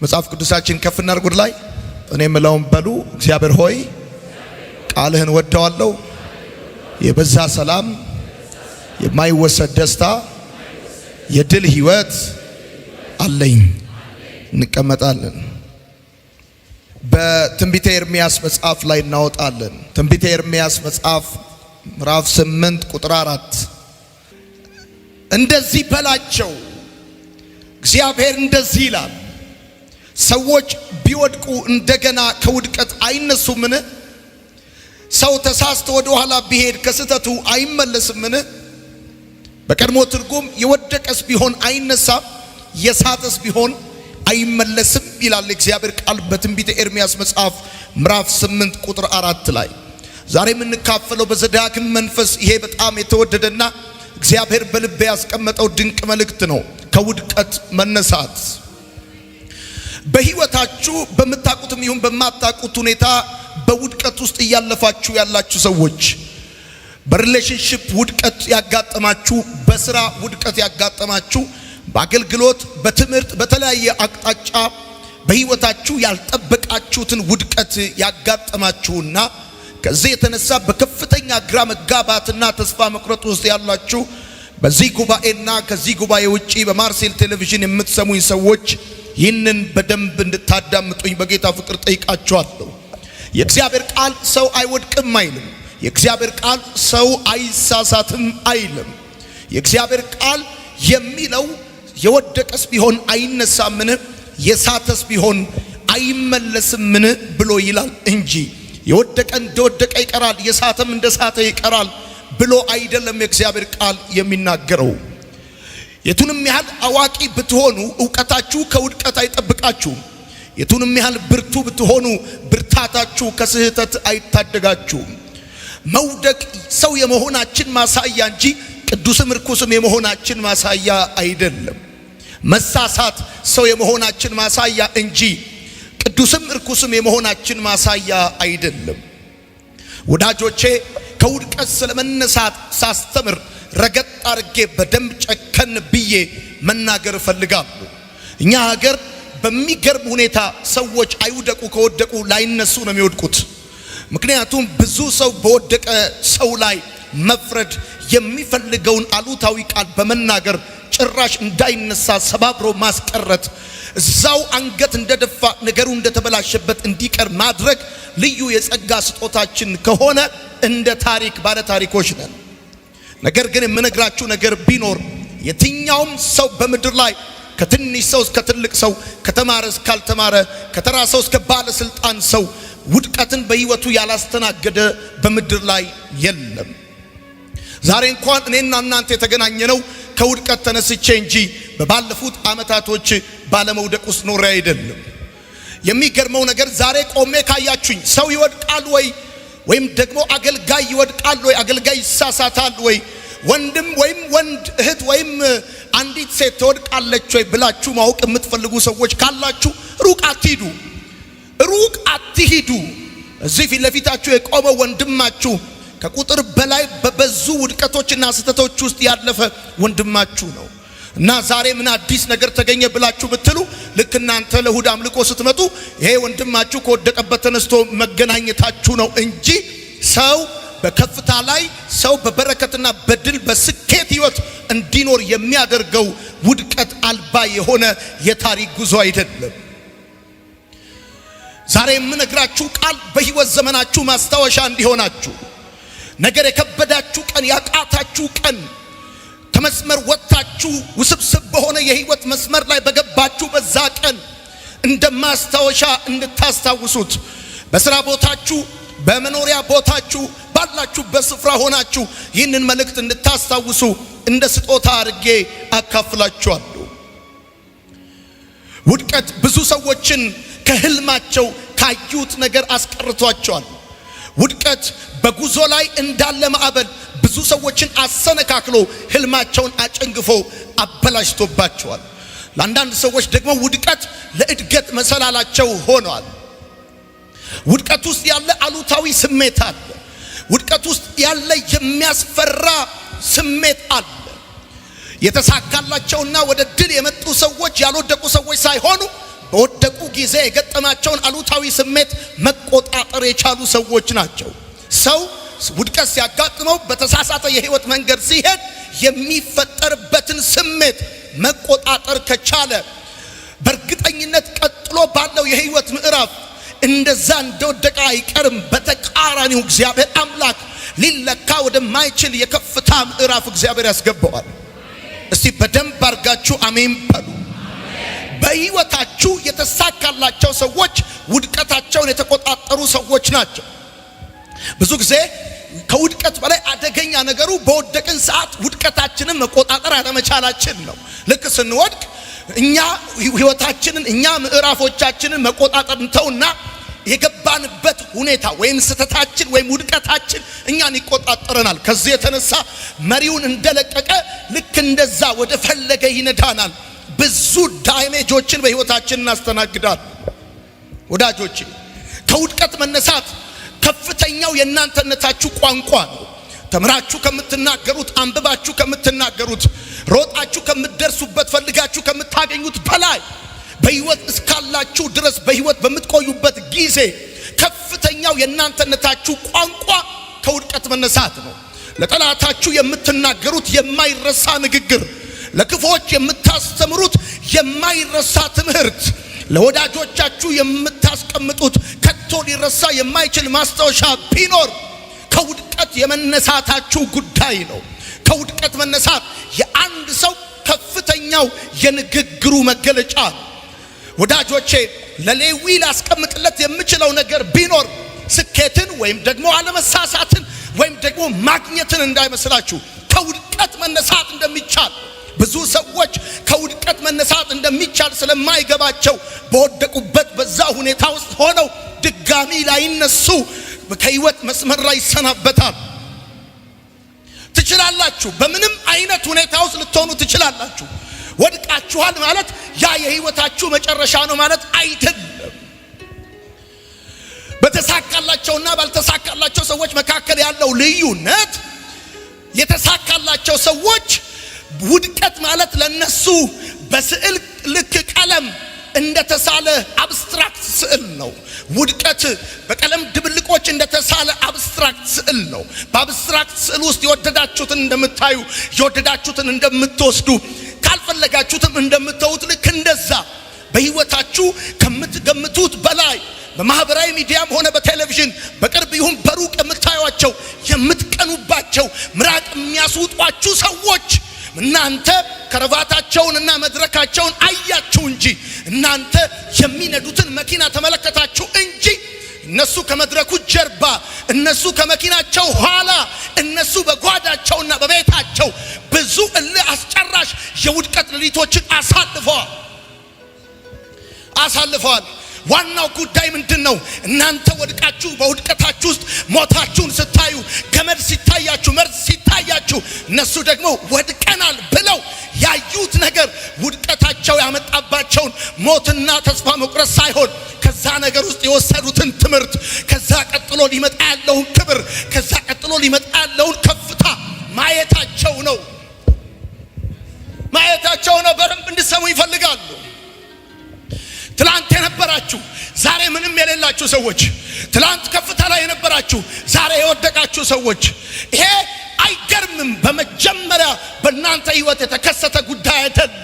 መጽሐፍ ቅዱሳችን ከፍ እናድርግ ላይ እኔ የምለውን በሉ። እግዚአብሔር ሆይ ቃልህን ወደዋለሁ፣ የበዛ ሰላም፣ የማይወሰድ ደስታ፣ የድል ህይወት አለኝ። እንቀመጣለን። በትንቢተ ኤርምያስ መጽሐፍ ላይ እናወጣለን። ትንቢተ ኤርምያስ መጽሐፍ ምዕራፍ 8 ቁጥር 4 እንደዚህ በላቸው፣ እግዚአብሔር እንደዚህ ይላል፣ ሰዎች ቢወድቁ እንደገና ከውድቀት አይነሱምን? ሰው ተሳስቶ ወደ ኋላ ቢሄድ ከስተቱ አይመለስምን? በቀድሞ ትርጉም የወደቀስ ቢሆን አይነሳም፣ የሳተስ ቢሆን አይመለስም ይላል እግዚአብሔር ቃል በትንቢተ ኤርምያስ መጽሐፍ ምዕራፍ 8 ቁጥር 4 ላይ። ዛሬ የምንካፈለው በዘዳግም መንፈስ ይሄ በጣም የተወደደና እግዚአብሔር በልቤ ያስቀመጠው ድንቅ መልእክት ነው። ከውድቀት መነሳት። በህይወታችሁ በመታቁትም ይሁን በማታቁት ሁኔታ በውድቀት ውስጥ እያለፋችሁ ያላችሁ ሰዎች፣ በሪሌሽንሺፕ ውድቀት ያጋጠማችሁ፣ በስራ ውድቀት ያጋጠማችሁ፣ በአገልግሎት በትምህርት በተለያየ አቅጣጫ በህይወታችሁ ያልጠበቃችሁትን ውድቀት ያጋጠማችሁና ከዚህ የተነሳ በከፍተኛ ግራ መጋባትና ተስፋ መቁረጥ ውስጥ ያላችሁ በዚህ ጉባኤና ከዚህ ጉባኤ ውጪ በማርሴል ቴሌቪዥን የምትሰሙኝ ሰዎች ይህንን በደንብ እንድታዳምጡኝ በጌታ ፍቅር ጠይቃችኋለሁ። የእግዚአብሔር ቃል ሰው አይወድቅም አይልም። የእግዚአብሔር ቃል ሰው አይሳሳትም አይልም። የእግዚአብሔር ቃል የሚለው የወደቀስ ቢሆን አይነሳምን? የሳተስ ቢሆን አይመለስምን ብሎ ይላል እንጂ የወደቀ እንደወደቀ ይቀራል፣ የሳተም እንደሳተ ይቀራል ብሎ አይደለም የእግዚአብሔር ቃል የሚናገረው። የቱንም ያህል አዋቂ ብትሆኑ ዕውቀታችሁ ከውድቀት አይጠብቃችሁም። የቱንም ያህል ብርቱ ብትሆኑ ብርታታችሁ ከስህተት አይታደጋችሁም። መውደቅ ሰው የመሆናችን ማሳያ እንጂ ቅዱስም ርኩስም የመሆናችን ማሳያ አይደለም። መሳሳት ሰው የመሆናችን ማሳያ እንጂ ቅዱስም ርኩስም የመሆናችን ማሳያ አይደለም። ወዳጆቼ ከውድቀት ስለመነሳት ሳስተምር ረገጥ አርጌ በደንብ ጨከን ብዬ መናገር እፈልጋለሁ። እኛ ሀገር በሚገርም ሁኔታ ሰዎች አይውደቁ፣ ከወደቁ ላይነሱ ነው የሚወድቁት። ምክንያቱም ብዙ ሰው በወደቀ ሰው ላይ መፍረድ የሚፈልገውን አሉታዊ ቃል በመናገር ጭራሽ እንዳይነሳ ሰባብሮ ማስቀረት፣ እዛው አንገት እንደደፋ ነገሩ እንደተበላሸበት እንዲቀር ማድረግ ልዩ የጸጋ ስጦታችን ከሆነ እንደ ታሪክ ባለ ታሪኮች ነን። ነገር ግን የምነግራችሁ ነገር ቢኖር የትኛውም ሰው በምድር ላይ ከትንሽ ሰው እስከ ትልቅ ሰው፣ ከተማረ እስከ ካልተማረ፣ ከተራ ሰው እስከ ባለስልጣን ሰው ውድቀትን በህይወቱ ያላስተናገደ በምድር ላይ የለም። ዛሬ እንኳን እኔና እናንተ የተገናኘነው ከውድቀት ተነስቼ እንጂ በባለፉት አመታቶች ባለመውደቅ ውስጥ ኖሬ አይደለም። የሚገርመው ነገር ዛሬ ቆሜ ካያችሁኝ ሰው ይወድቃል ወይም ደግሞ አገልጋይ ይወድቃል ወይ፣ አገልጋይ ይሳሳታል ወይ፣ ወንድም ወይም ወንድ እህት ወይም አንዲት ሴት ትወድቃለች ወይ ብላችሁ ማወቅ የምትፈልጉ ሰዎች ካላችሁ ሩቅ አትሂዱ። እዚህ ፊት ለፊታችሁ የቆመው ወንድማችሁ ከቁጥር በላይ በበዙ ውድቀቶችና ስህተቶች ውስጥ ያለፈ ወንድማችሁ ነው። እና ዛሬ ምን አዲስ ነገር ተገኘ ብላችሁ ብትሉ ልክ እናንተ ለእሁድ አምልኮ ስትመጡ ይሄ ወንድማችሁ ከወደቀበት ተነስቶ መገናኘታችሁ ነው እንጂ ሰው በከፍታ ላይ ሰው በበረከትና በድል በስኬት ህይወት እንዲኖር የሚያደርገው ውድቀት አልባ የሆነ የታሪክ ጉዞ አይደለም። ዛሬ የምነግራችሁ ቃል በህይወት ዘመናችሁ ማስታወሻ እንዲሆናችሁ፣ ነገር የከበዳችሁ ቀን፣ ያቃታችሁ ቀን፣ ከመስመር ወጣችሁ ውስብስብ በሆነ የህይወት መስመር ላይ በገባችሁ በዛ ቀን እንደ ማስታወሻ እንድታስታውሱት፣ በስራ ቦታችሁ፣ በመኖሪያ ቦታችሁ፣ ባላችሁበት ስፍራ ሆናችሁ ይህንን መልእክት እንድታስታውሱ እንደ ስጦታ አድርጌ አካፍላችኋለሁ። ውድቀት ብዙ ሰዎችን ከህልማቸው ካዩት ነገር አስቀርቷቸዋል። ውድቀት በጉዞ ላይ እንዳለ ማዕበል ብዙ ሰዎችን አሰነካክሎ ህልማቸውን አጨንግፎ አበላሽቶባቸዋል። ለአንዳንድ ሰዎች ደግሞ ውድቀት ለእድገት መሰላላቸው ሆኗል። ውድቀት ውስጥ ያለ አሉታዊ ስሜት አለ። ውድቀት ውስጥ ያለ የሚያስፈራ ስሜት አለ። የተሳካላቸውና ወደ ድል የመጡ ሰዎች ያልወደቁ ሰዎች ሳይሆኑ በወደቁ ጊዜ የገጠማቸውን አሉታዊ ስሜት መቆጣጠር የቻሉ ሰዎች ናቸው። ሰው ውድቀት ሲያጋጥመው በተሳሳተ የህይወት መንገድ ሲሄድ የሚፈጠርበትን ስሜት መቆጣጠር ከቻለ በእርግጠኝነት ቀጥሎ ባለው የህይወት ምዕራፍ እንደዛ እንደወደቀ አይቀርም። በተቃራኒው እግዚአብሔር አምላክ ሊለካ ወደማይችል የከፍታ ምዕራፍ እግዚአብሔር ያስገባዋል። እስቲ በደንብ አርጋችሁ አሜን በሉ። በህይወታችሁ የተሳካላቸው ሰዎች ውድቀታቸውን የተቆጣጠሩ ሰዎች ናቸው። ብዙ ጊዜ ከውድቀት በላይ አደገኛ ነገሩ በወደቅን ሰዓት ውድቀታችንን መቆጣጠር አለመቻላችን ነው። ልክ ስንወድቅ እኛ ህይወታችንን እኛ ምዕራፎቻችንን መቆጣጠር እንተውና የገባንበት ሁኔታ ወይም ስተታችን ወይም ውድቀታችን እኛን ይቆጣጠረናል። ከዚህ የተነሳ መሪውን እንደለቀቀ ልክ እንደዛ ወደ ፈለገ ይነዳናል። ብዙ ዳሜጆችን በህይወታችን እናስተናግዳል። ወዳጆቼ ከውድቀት መነሳት ከፍተኛው የእናንተነታችሁ ቋንቋ ነው። ተምራችሁ ከምትናገሩት፣ አንብባችሁ ከምትናገሩት፣ ሮጣችሁ ከምትደርሱበት፣ ፈልጋችሁ ከምታገኙት በላይ በህይወት እስካላችሁ ድረስ በህይወት በምትቆዩበት ጊዜ ከፍተኛው የእናንተነታችሁ ቋንቋ ከውድቀት መነሳት ነው። ለጠላታችሁ የምትናገሩት የማይረሳ ንግግር፣ ለክፎች የምታስተምሩት የማይረሳ ትምህርት፣ ለወዳጆቻችሁ የምታስቀምጡት ከቶ ሊረሳ የማይችል ማስታወሻ ቢኖር ከውድቀት የመነሳታችሁ ጉዳይ ነው። ከውድቀት መነሳት የአንድ ሰው ከፍተኛው የንግግሩ መገለጫ ነው። ወዳጆቼ ለሌዊ ላስቀምጥለት የምችለው ነገር ቢኖር ስኬትን ወይም ደግሞ አለመሳሳትን ወይም ደግሞ ማግኘትን እንዳይመስላችሁ ከውድቀት መነሳት እንደሚቻል። ብዙ ሰዎች ከውድቀት መነሳት እንደሚቻል ስለማይገባቸው በወደቁበት በዛ ሁኔታ ውስጥ ሆነው ድጋሚ ላይነሱ ከህይወት መስመር ላይ ይሰናበታል። ትችላላችሁ። በምንም አይነት ሁኔታ ውስጥ ልትሆኑ ትችላላችሁ። ወድቃችኋል ማለት ያ የህይወታችሁ መጨረሻ ነው ማለት አይደለም። በተሳካላቸውና ባልተሳካላቸው ሰዎች መካከል ያለው ልዩነት የተሳካላቸው ሰዎች ውድቀት ማለት ለነሱ በስዕል ልክ ቀለም እንደተሳለ አብስትራክት ስዕል ነው። ውድቀት በቀለም ድብልቆች እንደተሳለ አብስትራክት ስዕል ነው። በአብስትራክት ስዕል ውስጥ የወደዳችሁትን እንደምታዩ፣ የወደዳችሁትን እንደምትወስዱ፣ ካልፈለጋችሁትም እንደምትተውት ልክ እንደዛ በህይወታችሁ ከምትገምቱት በላይ በማህበራዊ ሚዲያም ሆነ በቴሌቪዥን በቅርብ ይሁን በሩቅ የምታዩቸው የምትቀኑባቸው ምራቅ የሚያስውጧችሁ ሰዎች እናንተ ከረባታቸውንና መድረካቸውን አያችሁ እንጂ እናንተ የሚነዱትን መኪና ተመለከታችሁ እንጂ እነሱ ከመድረኩ ጀርባ፣ እነሱ ከመኪናቸው ኋላ፣ እነሱ በጓዳቸውና በቤታቸው ብዙ እልህ አስጨራሽ የውድቀት ሌሊቶችን አሳልፈዋል። ዋናው ጉዳይ ምንድነው? እናንተ ወድቃችሁ በውድቀታችሁ ውስጥ ሞታችሁን ስታዩ፣ ገመድ ሲታያችሁ፣ መርዝ ሲታያችሁ፣ እነሱ ደግሞ ወድቀናል ብለው ያዩት ነገር ውድቀታቸው ያመጣባቸውን ሞትና ተስፋ መቁረጥ ሳይሆን ከዛ ነገር ውስጥ የወሰዱትን ትምህርት፣ ከዛ ቀጥሎ ሊመጣ ያለውን ክብር፣ ከዛ ቀጥሎ ሊመጣ ያለውን ከፍታ ማየታቸው ነው። በደንብ እንድሰሙ ይፈልጋሉ። ትላንት የነበራችሁ ዛሬ ምንም የሌላችሁ ሰዎች፣ ትላንት ከፍታ ላይ የነበራችሁ ዛሬ የወደቃችሁ ሰዎች፣ ይሄ አይገርምም? በመጀመሪያ በእናንተ ህይወት የተከሰተ ጉዳይ አይደለም።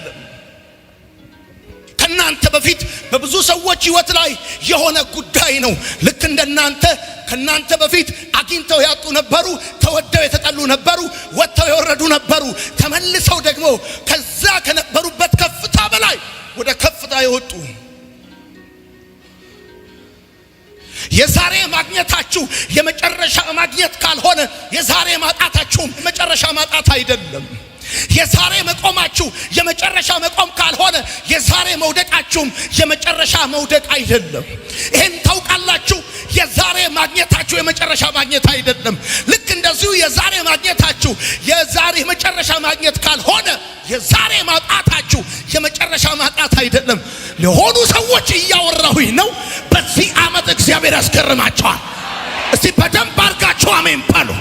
ከናንተ በፊት በብዙ ሰዎች ህይወት ላይ የሆነ ጉዳይ ነው። ልክ እንደናንተ ከናንተ በፊት አግኝተው ያጡ ነበሩ፣ ተወደው የተጠሉ ነበሩ፣ ወጥተው የወረዱ ነበሩ፣ ተመልሰው ደግሞ ከዛ ከነበሩበት ከፍታ በላይ ወደ ከፍታ የወጡ። የዛሬ ማግኘታችሁ የመጨረሻ ማግኘት ካልሆነ የዛሬ ማጣታችሁም የመጨረሻ ማጣት አይደለም። የዛሬ መቆማችሁ የመጨረሻ መቆም ካልሆነ የዛሬ መውደቃችሁም የመጨረሻ መውደቅ አይደለም። ይሄን ታውቃላችሁ። የዛሬ ማግኘታችሁ የመጨረሻ ማግኘት አይደለም። ልክ እንደዚሁ የዛሬ ማግኘታችሁ የዛሬ መጨረሻ ማግኘት ካልሆነ የዛሬ ማጣታችሁ የመጨረሻ ማጣት አይደለም። ለሆኑ ሰዎች እያወራሁኝ ነው። በዚህ ዓመት እግዚአብሔር ያስገርማቸዋል። እስቲ በደንብ አርጋችሁ አሜን በሉ።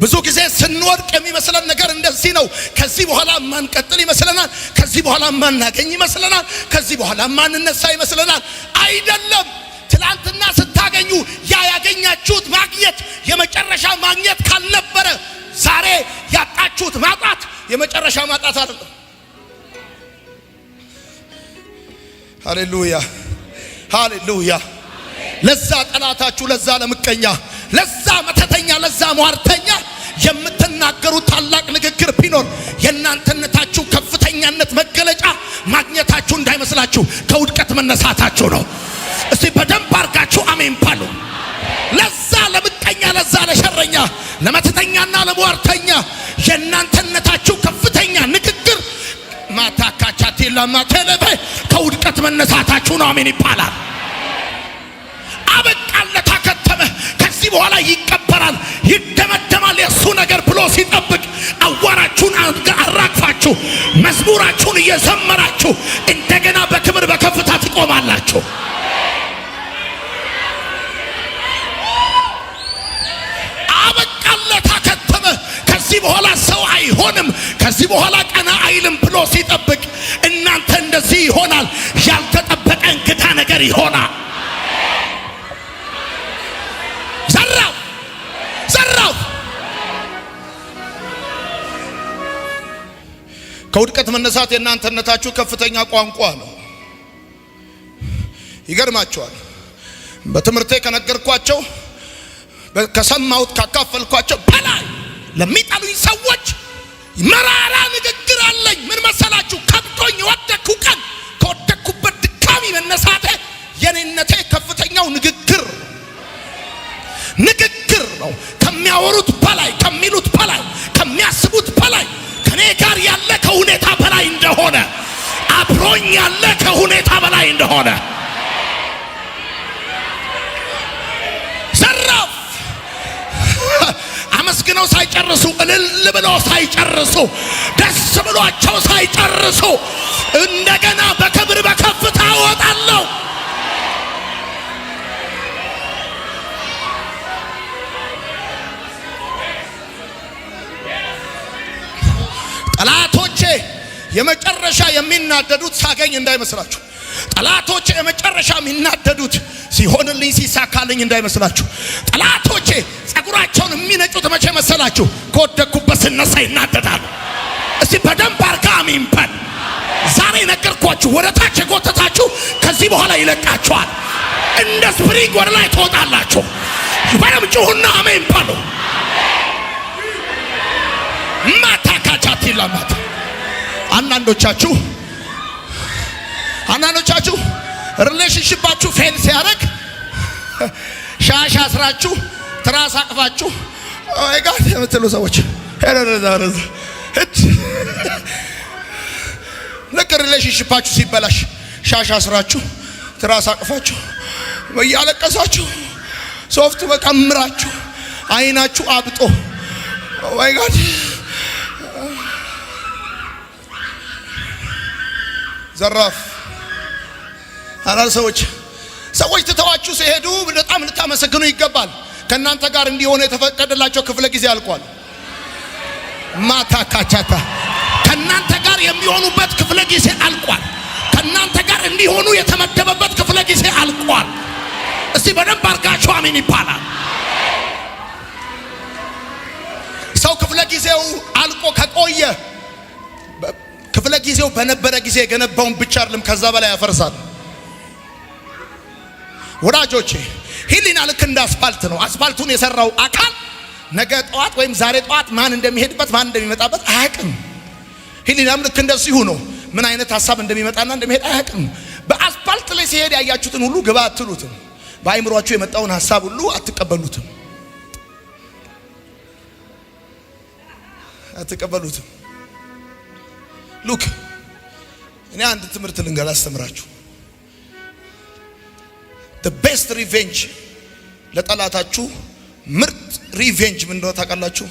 ብዙ ጊዜ ስንወድቅ የሚመስለን ነገር እንደዚህ ነው። ከዚህ በኋላ ማንቀጥል ይመስለናል። ከዚህ በኋላ ማናገኝ ይመስለናል። ከዚህ በኋላ ማንነሳ ይመስለናል። አይደለም። ትላንትና ስታገኙ ያ ያገኛችሁት ማግኘት የመጨረሻ ማግኘት ካልነበረ ዛሬ ያጣችሁት ማጣት የመጨረሻ ማጣት አይደለም። ሃሌሉያ ሃሌሉያ። ለዛ ጠላታችሁ፣ ለዛ ለምቀኛ፣ ለዛ መተተኛ፣ ለዛ ሟርተኛ የምትናገሩት ታላቅ ንግግር ቢኖር የእናንተነታችሁ ከፍተኛነት መገለጫ ማግኘታችሁ እንዳይመስላችሁ ከውድቀት መነሳታችሁ ነው። እስቲ በደንብ አርጋችሁ አሜን ባሉ። ለዛ ለምቀኛ፣ ለዛ ለሸረኛ፣ ለመተተኛና ለሟርተኛ የእናንተነታችሁ ከፍተኛ ንግግር ማታካቻቴላ ማተለበ ከውድቀት መነሳታችሁ ነው። አሜን ይባላል። አበቃለት፣ አከተመ። ከዚህ በኋላ ይቀበራል፣ ይደመደማል የሱ ነገር ብሎ ሲጠብቅ አዋራችሁን አራግፋችሁ መዝሙራችሁን እየዘመራችሁ እንደገና በክብር በከፍታ ትቆማላችሁ። አበቃለት፣ አከተመ። ከዚህ በኋላ ሰው አይሆንም፣ ከዚህ በኋላ ቀና አይልም ብሎ ሲጠብቅ እናንተ እንደዚህ ይሆናል። ያልተጠበቀ እንግዳ ነገር ይሆናል። ዘራው ከውድቀት መነሳት የእናንተነታችሁ ከፍተኛ ቋንቋ ነው። ይገርማችኋል። በትምህርቴ ከነገርኳቸው ከሰማሁት ካካፈልኳቸው በላይ ለሚጠሉኝ ሰዎች መራራ ንግግር አለኝ። ምን መሰላችሁ? ከብቶኝ የወደኩ ቀን ከወደኩበት ድካሚ መነሳቴ የኔነቴ ከፍተኛው ንግግር ነው። ከሚያወሩት በላይ፣ ከሚሉት በላይ፣ ከሚያስቡት በላይ ከኔ ጋር ያለ ከሁኔታ በላይ እንደሆነ፣ አብሮኝ ያለ ከሁኔታ በላይ እንደሆነ ዘራፍ አመስግነው ሳይጨርሱ፣ እልል ብለው ሳይጨርሱ፣ ደስ ብሏቸው ሳይጨርሱ እንደገና በክብር በከፍታ እወጣለሁ። ጠላቶቼ የመጨረሻ የሚናደዱት ሳገኝ እንዳይመስላችሁ። ጠላቶቼ የመጨረሻ የሚናደዱት ሲሆንልኝ ሲሳካልኝ እንዳይመስላችሁ። ጠላቶቼ ጸጉራቸውን የሚነጩት መቼ መሰላችሁ? ከወደኩበት ስነሳ ይናደዳሉ። እስቲ በደንብ አርጋ አሜን በል። ዛሬ ነገርኳችሁ። ወደ ታች የጎተታችሁ ከዚህ በኋላ ይለቃችኋል። እንደ ስፕሪንግ ወደ ላይ ትወጣላችሁ። በደንብ ጩሁና አሜን በሉ። ማታካቻቲላማት አንዳንዶቻችሁ ሪሌሽንሺፓችሁ ፌል ሲያደርግ ሻሽ አስራችሁ ትራስ አቅፋችሁ አይ ጋር የምትሉ ሰዎች ልክ ሪሌሽንሺፓችሁ ሲበላሽ ሻሽ አስራችሁ ትራስ አቅፋችሁ እያለቀሳችሁ ሶፍት በቀምራችሁ አይናችሁ አብጦ አይ ጋር ዘራፍ አላል ሰዎች ትተዋችሁ ሲሄዱ በጣም ልታመሰግኑ ይገባል። ከናንተ ጋር እንዲሆነ የተፈቀደላቸው ክፍለ ጊዜ አልቋል። ማታካቻታ ከናንተ ጋር የሚሆኑበት ክፍለ ጊዜ አልቋል። ከናንተ ጋር እንዲሆኑ የተመደበበት ክፍለ ጊዜ አልቋል። እስቲ በደንብ አርጋችሁ አሜን ይባላል። ሰው ክፍለ ጊዜው አልቆ ከቆየ ክፍለ ጊዜው በነበረ ጊዜ የገነባውን ብቻ አይደለም ከዛ በላይ ያፈርሳል። ወዳጆቼ ህሊና ልክ እንደ አስፋልት ነው። አስፋልቱን የሰራው አካል ነገ ጠዋት ወይም ዛሬ ጠዋት ማን እንደሚሄድበት ማን እንደሚመጣበት አያውቅም። ህሊናም ልክ እንደዚሁ ነው። ምን አይነት ሐሳብ እንደሚመጣና እንደሚሄድ አያውቅም። በአስፋልት ላይ ሲሄድ ያያችሁትን ሁሉ ግባ አትሉትም። በአይምሯችሁ የመጣውን ሐሳብ ሁሉ አትቀበሉትም። ሉክ እኔ አንድ ትምህርት ልንገር አስተምራችሁ። the best revenge ለጠላታችሁ ምርጥ ሪቬንጅ ምን እንደሆነ ታውቃላችሁ?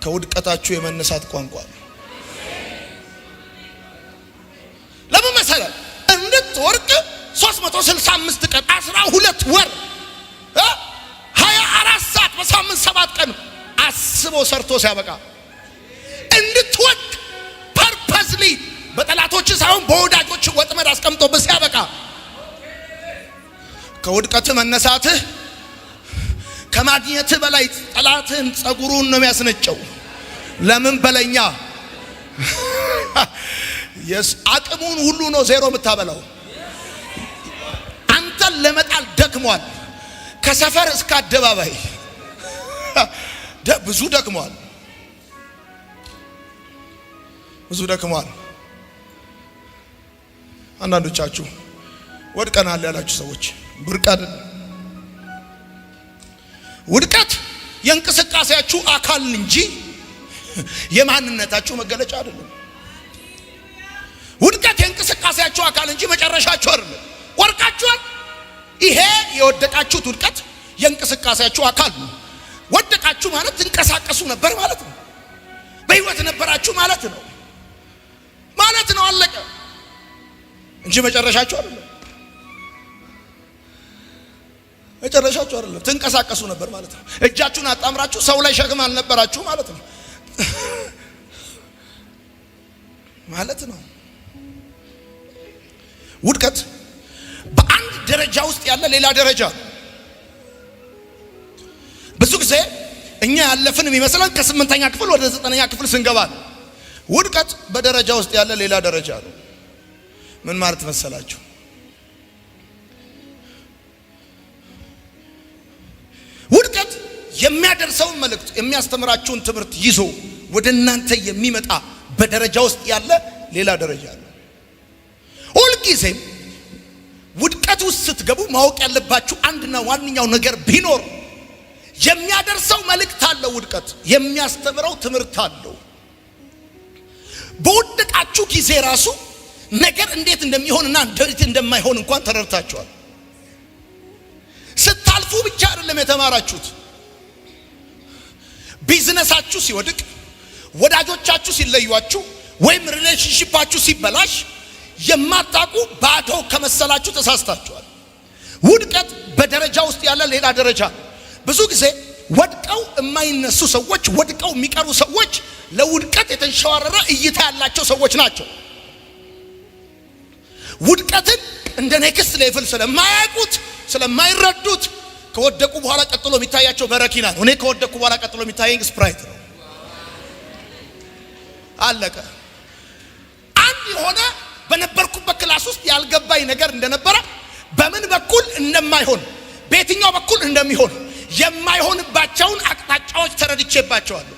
ከውድቀታችሁ የመነሳት ቋንቋ ነው። ለምን መሰለህ? እንድትወርቅ 365 ቀን 12 ወር 24 ሰዓት በሳምንት 7 ቀን አስቦ ሰርቶ ሲያበቃ እንድትወድቅ ፐርፐስሊ በጠላቶች ሳይሆን በወዳጆች ወጥመድ አስቀምጦብህ ሲያበቃ ከውድቀት መነሳትህ ከማግኘትህ በላይ ጠላትህን ጸጉሩን ነው የሚያስነጨው። ለምን በለኛ አቅሙን ሁሉ ነው ዜሮ የምታበላው። አንተን ለመጣል ደክሟል። ከሰፈር እስከ አደባባይ ብዙ ደክሟል። አንዳንዶቻችሁ ወድቀናል ያላችሁ ሰዎች ብርቅ አይደለም። ውድቀት የእንቅስቃሴያችሁ አካል እንጂ የማንነታችሁ መገለጫ አይደለም። ውድቀት የእንቅስቃሴያችሁ አካል እንጂ መጨረሻችሁ አይደለም። ወርቃችኋል። ይሄ የወደቃችሁት ውድቀት የእንቅስቃሴያችሁ አካል ነው። ወደቃችሁ ማለት ትንቀሳቀሱ ነበር ማለት ነው። በህይወት ነበራችሁ ማለት ነው። አለቀ እንጂ መጨረሻችሁ አይደለም። ትንቀሳቀሱ ነበር ማለት ነው። እጃችሁን አጣምራችሁ ሰው ላይ ሸክም አልነበራችሁ ማለት ነው። ውድቀት በአንድ ደረጃ ውስጥ ያለ ሌላ ደረጃ። ብዙ ጊዜ እኛ ያለፍን የሚመስለን ከ8ኛ ክፍል ወደ 9ኛ ክፍል ስንገባ ነው። ውድቀት በደረጃ ውስጥ ያለ ሌላ ደረጃ ነው። ምን ማለት መሰላችሁ? ውድቀት የሚያደርሰውን መልእክት የሚያስተምራችሁን ትምህርት ይዞ ወደ እናንተ የሚመጣ በደረጃ ውስጥ ያለ ሌላ ደረጃ ነው። ሁልጊዜም ውድቀት ውስጥ ስትገቡ ማወቅ ያለባችሁ አንድና ዋነኛው ነገር ቢኖር የሚያደርሰው መልእክት አለው። ውድቀት የሚያስተምረው ትምህርት አለው። በውድቃችሁ ጊዜ ራሱ ነገር እንዴት እንደሚሆንና እንዴት እንደማይሆን እንኳን ተረድታችኋል። ስታልፉ ብቻ አይደለም የተማራችሁት። ቢዝነሳችሁ ሲወድቅ፣ ወዳጆቻችሁ ሲለዩአችሁ፣ ወይም ሪሌሽንሺፓችሁ ሲበላሽ የማታውቁ ባዶ ከመሰላችሁ ተሳስታችኋል። ውድቀት በደረጃ ውስጥ ያለ ሌላ ደረጃ። ብዙ ጊዜ ወድቀው የማይነሱ ሰዎች፣ ወድቀው የሚቀሩ ሰዎች ለውድቀት የተንሸዋረረ እይታ ያላቸው ሰዎች ናቸው። ውድቀትን እንደ ኔክስት ሌቭል ስለማያውቁት ስለማይረዱት ከወደቁ በኋላ ቀጥሎ የሚታያቸው በረኪና ነው። እኔ ከወደቁ በኋላ ቀጥሎ የሚታየኝ ስፕራይት ነው። አለቀ። አንድ የሆነ በነበርኩበት ክላስ ውስጥ ያልገባኝ ነገር እንደነበረ በምን በኩል እንደማይሆን በየትኛው በኩል እንደሚሆን የማይሆንባቸውን አቅጣጫዎች ተረድቼባቸዋለሁ።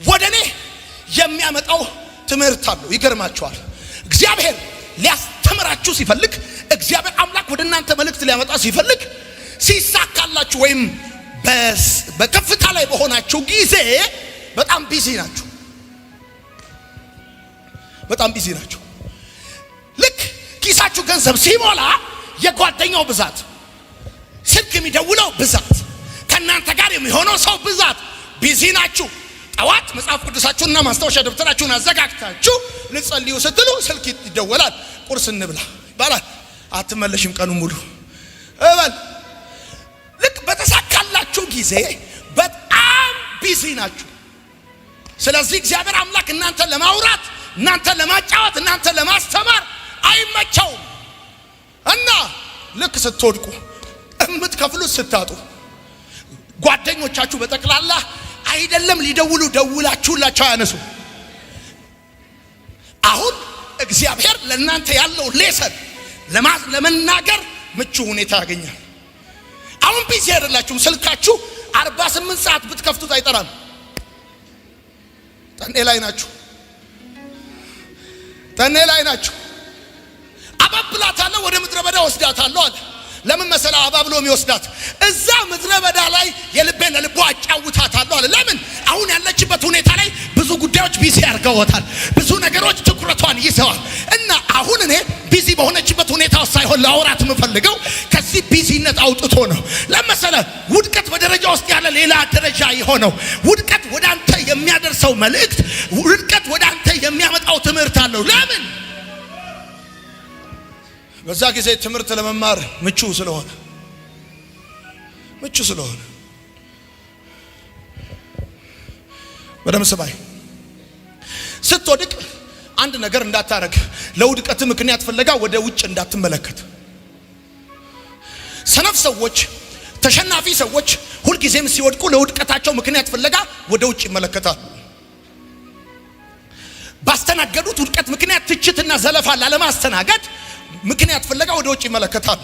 ወደኔ የሚያመጣው ትምህርት አለው። ይገርማችኋል። እግዚአብሔር ሊያስተምራችሁ ሲፈልግ፣ እግዚአብሔር አምላክ ወደ እናንተ መልእክት ሊያመጣ ሲፈልግ ሲሳካላችሁ ወይም በከፍታ ላይ በሆናችሁ ጊዜ በጣም ቢዚ ናችሁ። ልክ ኪሳችሁ ገንዘብ ሲሞላ የጓደኛው ብዛት፣ ስልክ የሚደውለው ብዛት፣ ከእናንተ ጋር የሚሆነው ሰው ብዛት፣ ቢዚ ናችሁ። ጠዋት መጽሐፍ ቅዱሳችሁንና ማስታወሻ ደብተራችሁን አዘጋጅታችሁ ልጸልዩ ስትሉ ስልክ ይደወላል። ቁርስ እንብላ ይባላል። አትመለሽም ቀኑ ሙሉ እበል። ልክ በተሳካላችሁ ጊዜ በጣም ቢዚ ናችሁ። ስለዚህ እግዚአብሔር አምላክ እናንተ ለማውራት፣ እናንተ ለማጫወት፣ እናንተ ለማስተማር አይመቸውም እና ልክ ስትወድቁ እምትከፍሉት ስታጡ ጓደኞቻችሁ በጠቅላላ አይደለም ሊደውሉ ደውላችሁላቸው አያነሱ። አሁን እግዚአብሔር ለእናንተ ያለው ሌሰን ለመናገር ምቹ ሁኔታ ያገኛል። አሁን ቢዚ አይደላችሁም። ስልካችሁ 48 ሰዓት ብትከፍቱት አይጠራም። ጠኔ ላይ ናችሁ። አባብላታለሁ፣ ወደ ምድረ በዳ ወስዳታለሁ አለ። ለምን መሰለ አባብሎ የሚወስዳት? እዛ ምድረ በዳ ላይ የልቤን ለልቧ አጫውታታለሁ አለ። ለምን? አሁን ያለችበት ሁኔታ ላይ ብዙ ጉዳዮች ቢዚ አድርገውታል። ብዙ ነገሮች ትኩረቷን ይዘዋል። እና አሁን እኔ ቢዚ በሆነችበት ሁኔታ ሳይሆን ላውራት የምፈልገው ከዚህ ቢዚነት አውጥቶ ነው። ለምሳሌ ውድቀት በደረጃ ውስጥ ያለ ሌላ ደረጃ የሆነው ውድቀት ወደ አንተ የሚያደርሰው መልእክት፣ ውድቀት ወደ አንተ የሚያመጣው ትምህርት አለው። ለምን? በዛ ጊዜ ትምህርት ለመማር ምቹ ስለሆነ በደም ስባይ ስትወድቅ አንድ ነገር እንዳታረግ፣ ለውድቀት ምክንያት ፍለጋ ወደ ውጭ እንዳትመለከት። ሰነፍ ሰዎች፣ ተሸናፊ ሰዎች ሁልጊዜም ሲወድቁ ለውድቀታቸው ምክንያት ፍለጋ ወደ ውጭ ይመለከታሉ። ባስተናገዱት ውድቀት ምክንያት ትችትና ዘለፋ ላለማስተናገድ ምክንያት ፍለጋ ወደ ውጭ ይመለከታሉ።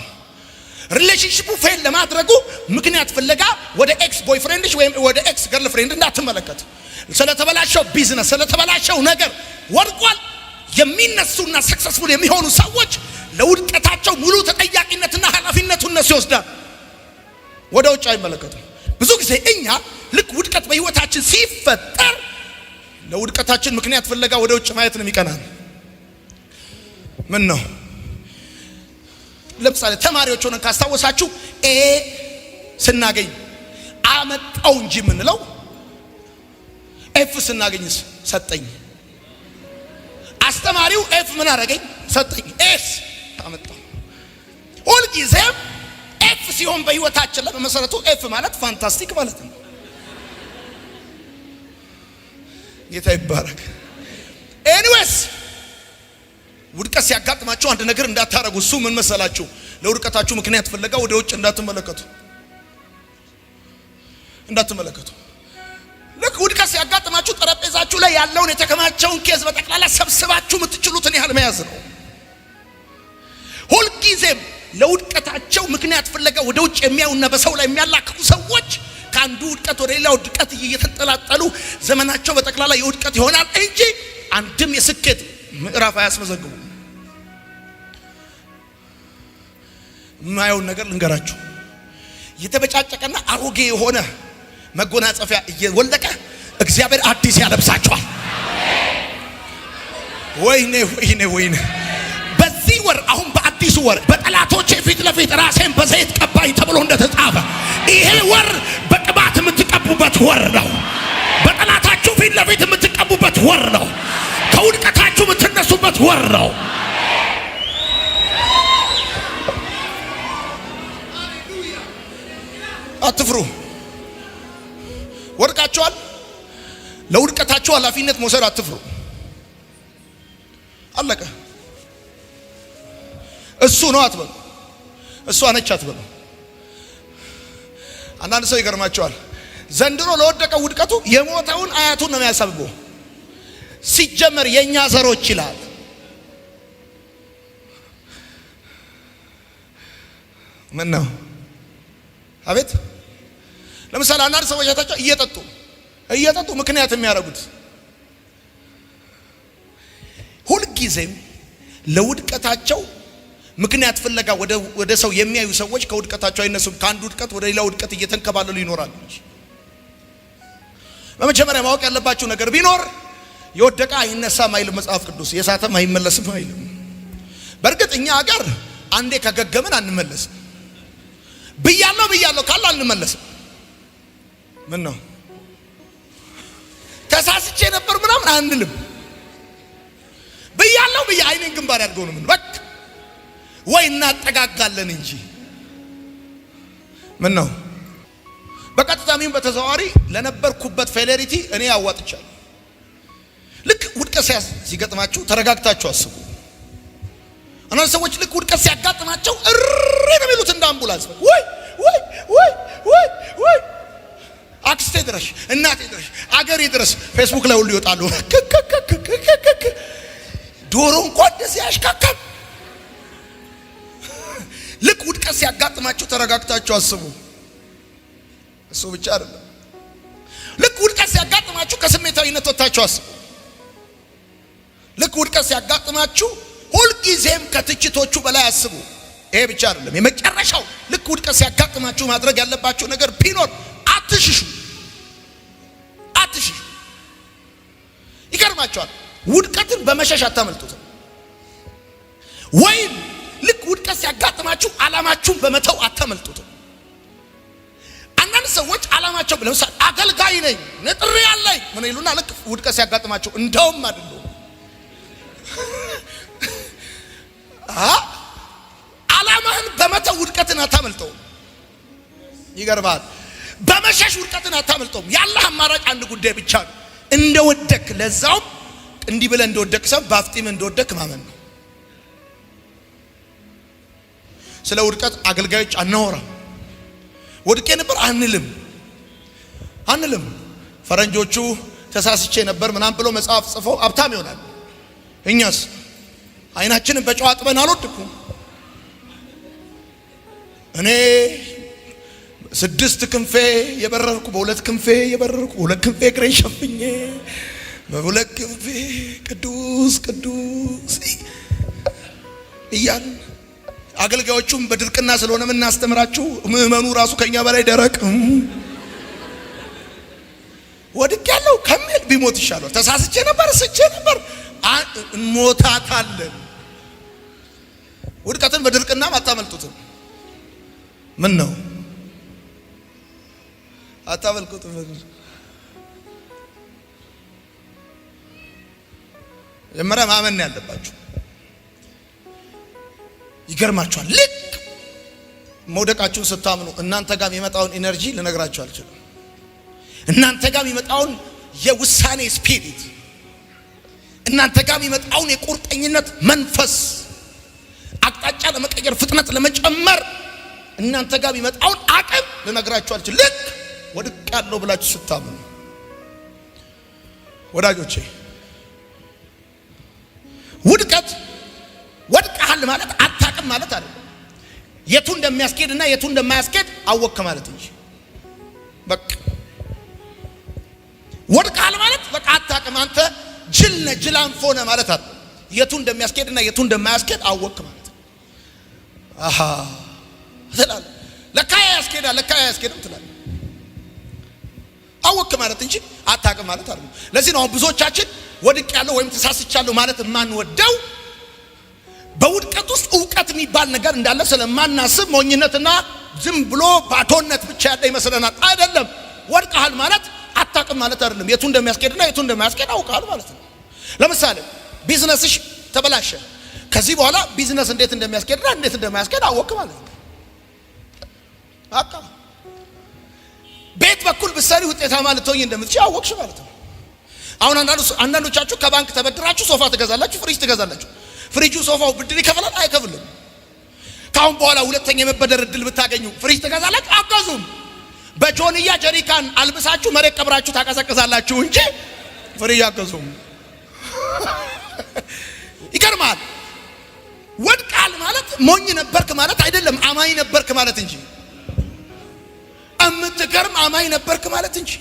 ሪሌሽንሺፑ ፌል ለማድረጉ ምክንያት ፍለጋ ወደ ኤክስ ቦይፍሬንድሽ ወይም ወደ ኤክስ ገርልፍሬንድ እንዳትመለከት። ስለተበላሸው ቢዝነስ፣ ስለተበላሸው ነገር ወድቋል የሚነሱና ሰክሰስፉል የሚሆኑ ሰዎች ለውድቀታቸው ሙሉ ተጠያቂነትና ኃላፊነቱን እነሱ ይወስዳሉ። ወደ ውጭ አይመለከቱም። ብዙ ጊዜ እኛ ልክ ውድቀት በህይወታችን ሲፈጠር ለውድቀታችን ምክንያት ፍለጋ ወደ ውጭ ማየት ነው የሚቀናን። ምን ነው ለምሳሌ ተማሪዎች ሆነን ካስታወሳችሁ ኤ ስናገኝ አመጣው እንጂ ምንለው ኤፍ ስናገኝስ ሰጠኝ። አስተማሪው ኤፍ ምን አረገኝ? ሰጠኝ። ኤስ አመጣው። ሁልጊዜም ኤፍ ሲሆን በህይወታችን ላይ በመሰረቱ ኤፍ ማለት ፋንታስቲክ ማለት ነው። ጌታ ይባረክ። ኤኒዌይስ ውድቀት ሲያጋጥማችሁ አንድ ነገር እንዳታረጉ። እሱ ምን መሰላችሁ? ለውድቀታችሁ ምክንያት ፍለጋ ወደ ውጭ እንዳትመለከቱ። ልክ ውድቀት ሲያጋጥማችሁ ጠረጴዛችሁ ላይ ያለውን የተከማቸውን ኬዝ በጠቅላላ ሰብስባችሁ የምትችሉትን ያህል መያዝ ነው። ሁልጊዜም ለውድቀታቸው ምክንያት ፍለጋ ወደ ውጭ የሚያዩና በሰው ላይ የሚያላክኩ ሰዎች ከአንዱ ውድቀት ወደ ሌላው ውድቀት እየተንጠላጠሉ ዘመናቸው በጠቅላላ የውድቀት ይሆናል እንጂ አንድም የስኬት ምዕራፍ አያስመዘግቡ። ማየውን ነገር ልንገራችሁ። የተበጫጨቀና አሮጌ የሆነ መጎናጸፊያ እየወለቀ እግዚአብሔር አዲስ ያለብሳቸዋል። ወይኔ በዚህ ወር አሁን በአዲሱ ወር በጠላቶቼ ፊት ለፊት ራሴን በዘይት ቀባኝ ተብሎ እንደተጻፈ ይሄ ወር በቅባት የምትቀቡበት ወር ነው። በጠላታችሁ ፊት ለፊት የምትቀቡበት ወር ነው። ከውድቀታችሁ የምትነሱበት ወር ነው። አትፍሩ። ወድቃችኋል። ለውድቀታችሁ ኃላፊነት መውሰድ አትፍሩ። አለቀ። እሱ ነው አትበሉ። እሷ ነች አትበሉ። አንዳንድ ሰው ይገርማቸዋል። ዘንድሮ ለወደቀው ውድቀቱ የሞተውን አያቱን ነው የሚያሳብበው። ሲጀመር የኛ ዘሮች ይላል። ምን ነው? አቤት። ለምሳሌ አንዳንድ ሰዎች ያታቸው እየጠጡ ምክንያት የሚያደርጉት ሁልጊዜም ለውድቀታቸው ምክንያት ፍለጋ ወደ ሰው የሚያዩ ሰዎች ከውድቀታቸው አይነሱም። ከአንዱ ውድቀት ወደ ሌላ ውድቀት እየተንከባለሉ ይኖራሉ። በመጀመሪያ ማወቅ ያለባችሁ ነገር ቢኖር የወደቀ አይነሳም አይልም መጽሐፍ ቅዱስ፣ የሳተም አይመለስም አይልም። በእርግጥ እኛ ሀገር አንዴ ከገገምን አንመለስም። ብያለሁ ካለ አንመለስም። ምን ነው ተሳስቼ ነበር ምናምን አንልም። ብያለሁ አይኔን ግንባር ያድርገው ነው ምን በቃ ወይ እናጠጋጋለን እንጂ። ምን ነው በቀጥታም በተዘዋዋሪ ለነበርኩበት ፌሌሪቲ እኔ ያዋጥቻለሁ። ልክ ውድቀት ሲገጥማችሁ ተረጋግታችሁ አስቡ። አንዳንድ ሰዎች ልክ ውድቀት ሲያጋጥማቸው እሪ ነው የሚሉት እንደ አምቡላንስ። ወይ አክስቴ ድረሽ፣ እናቴ ድረሽ፣ አገሬ ድረስ ፌስቡክ ላይ ሁሉ ይወጣሉ። ዶሮ እንኳን እንደዚህ ያሽካካል። ልክ ውድቀት ሲያጋጥማችሁ ተረጋግታችሁ አስቡ። እሱ ብቻ አይደለም። ልክ ውድቀት ሲያጋጥማችሁ ከስሜታዊነት ወጥታችሁ አስቡ። ልክ ውድቀት ሲያጋጥማችሁ ሁልጊዜም ከትችቶቹ በላይ አስቡ። ይሄ ብቻ አይደለም። የመጨረሻው ልክ ውድቀት ሲያጋጥማችሁ ማድረግ ያለባችሁ ነገር ቢኖር አትሽሹ። ይገርማችኋል። ውድቀትን በመሸሽ አታመልጡትም። ወይም ልክ ውድቀት ሲያጋጥማችሁ ዓላማችሁን በመተው አታመልጡትም። አንዳንድ ሰዎች ዓላማቸው ለምሳሌ አገልጋይ ነኝ ነጥሬ ያለኝ ምን ይሉና ልክ ውድቀት ሲያጋጥማችሁ እንደውም አይደለም ዓላማህን በመተው ውድቀትን አታመልጠው። ይገርማል። በመሸሽ ውድቀትን አታመልጠው። ያለህ አማራጭ አንድ ጉዳይ ብቻ ነው። እንደወደክ ለዛው እንዲህ ብለህ እንደወደክ ሰው ባፍጢም እንደወደክ ማመን ነው። ስለ ውድቀት አገልጋዮች አናወራም። ወድቄ ነበር አንልም። ፈረንጆቹ ተሳስቼ ነበር ምናምን ብሎ መጽሐፍ ጽፈው ሀብታም ይሆናል። እኛስ አይናችንን በጨው አጥበን አልወድኩም። እኔ 6 ክንፌ የበረርኩ በ2 ክንፌ የበረርኩ 2 ክንፌ እግሬን ሸፍኜ በ2 ክንፌ ቅዱስ እያል አገልጋዮቹም በድርቅና ስለሆነ የምናስተምራችሁ ምእመኑ ራሱ ከኛ በላይ ደረቅ ወድቅ ያለው ከሚል ቢሞት ይሻላል። ተሳስቼ ነበር ስቼ ነበር እንሞታታለን። ውድቀትን በድርቅና አታመልጡትም። ምን ነው አታመልጡትም? የመራ ማመን ያለባችሁ ይገርማችኋል። ልክ መውደቃችሁን ስታምኑ እናንተ ጋር የሚመጣውን ኢነርጂ ልነግራችሁ አልችልም። እናንተ ጋር የሚመጣውን የውሳኔ ስፒሪት፣ እናንተ ጋር የሚመጣውን የቁርጠኝነት መንፈስ፣ አቅጣጫ ለመቀየር ፍጥነት ለመጨመር እናንተ ጋር የሚመጣውን አቅም ልነግራችሁ አልችልም። ልክ ወድቅ ያለው ብላችሁ ስታምኑ ወዳጆቼ፣ ውድቀት ወድቀሃል ማለት አታቅም ማለት አይደለም። የቱ እንደሚያስኬድና የቱ እንደማያስኬድ አወቅክ ማለት እንጂ በቃ ወድቀሃል ማለት በቃ አታቅም፣ አንተ ጅላንፎ ነህ ማለት አይደለም። የቱ እንደሚያስኬድና የቱ እንደማያስኬድ አወቅክ ማለት ነው። አሃ ትላለህ። ለካ ያስኬዳል ለካ ያስኬድም ትላለህ። አወቅክ ማለት እንጂ አታቅም ማለት አይደለም። ለዚህ ነው ብዙዎቻችን ወድቅ ያለው ወይም ተሳስቻለሁ ማለት የማንወደው። በውድቀት ውስጥ ዕውቀት የሚባል ነገር እንዳለ ስለማናስብ ሞኝነትና ዝም ብሎ ባዶነት ብቻ ያለ ይመስለናል። አይደለም። ወድቀሃል ማለት አታቅም ማለት አይደለም። የቱ እንደሚያስኬድና የቱ እንደማያስኬድ አውቃል ማለት ነው። ለምሳሌ ቢዝነስሽ ተበላሸ። ከዚህ በኋላ ቢዝነስ እንዴት እንደሚያስኬድና እንዴት እንደማያስኬድ አወቅ ማለት ነው። አቃ ቤት በኩል ብትሰሪ ውጤታማ ልትሆኚ እንደምትችይ አወቅሽ ማለት ነው። አሁን አንዳንዶቻችሁ ከባንክ ተበድራችሁ ሶፋ ትገዛላችሁ፣ ፍሪጅ ትገዛላችሁ። ፍሪጁ ሶፋው ብድር ይከፍላል አይከፍልም? ካሁን በኋላ ሁለተኛ የመበደር እድል ብታገኙ ፍሪጅ ትገዛላችሁ አገዙም? በጆንያ ጀሪካን አልብሳችሁ መሬት ቀብራችሁ ታቀዘቅዛላችሁ እንጂ ፍሪጅ አገዙም። ይገርማል። ወድቃል ማለት ሞኝ ነበርክ ማለት አይደለም፣ አማኝ ነበርክ ማለት እንጂ እምትገርም አማኝ ነበርክ ማለት እንጂ።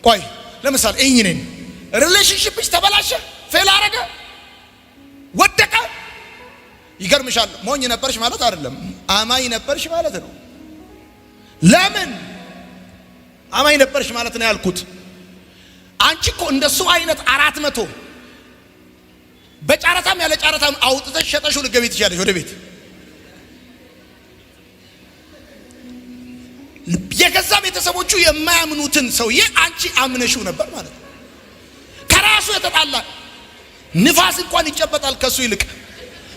ቆይ ለምሳሌ እኝኔን ሪሌሽንሺፕሽ ተበላሸ፣ ፌል አረገ፣ ወደቀ። ይገርምሻል። ሞኝ ነበርሽ ማለት አይደለም፣ አማኝ ነበርሽ ማለት ነው። ለምን አማኝ ነበርሽ ማለት ነው ያልኩት? አንቺ እኮ እንደሱ አይነት 400 በጫረታም ያለ ጫረታም አውጥተሽ ሸጠሽው ልትገቢ ትችያለሽ ወደ ቤት። የገዛ ቤተሰቦቹ የማያምኑትን ሰውዬ አንቺ አምነሽው ነበር ማለት ነው። ከራሱ የተጣላ ንፋስ እንኳን ይጨበጣል ከሱ ይልቅ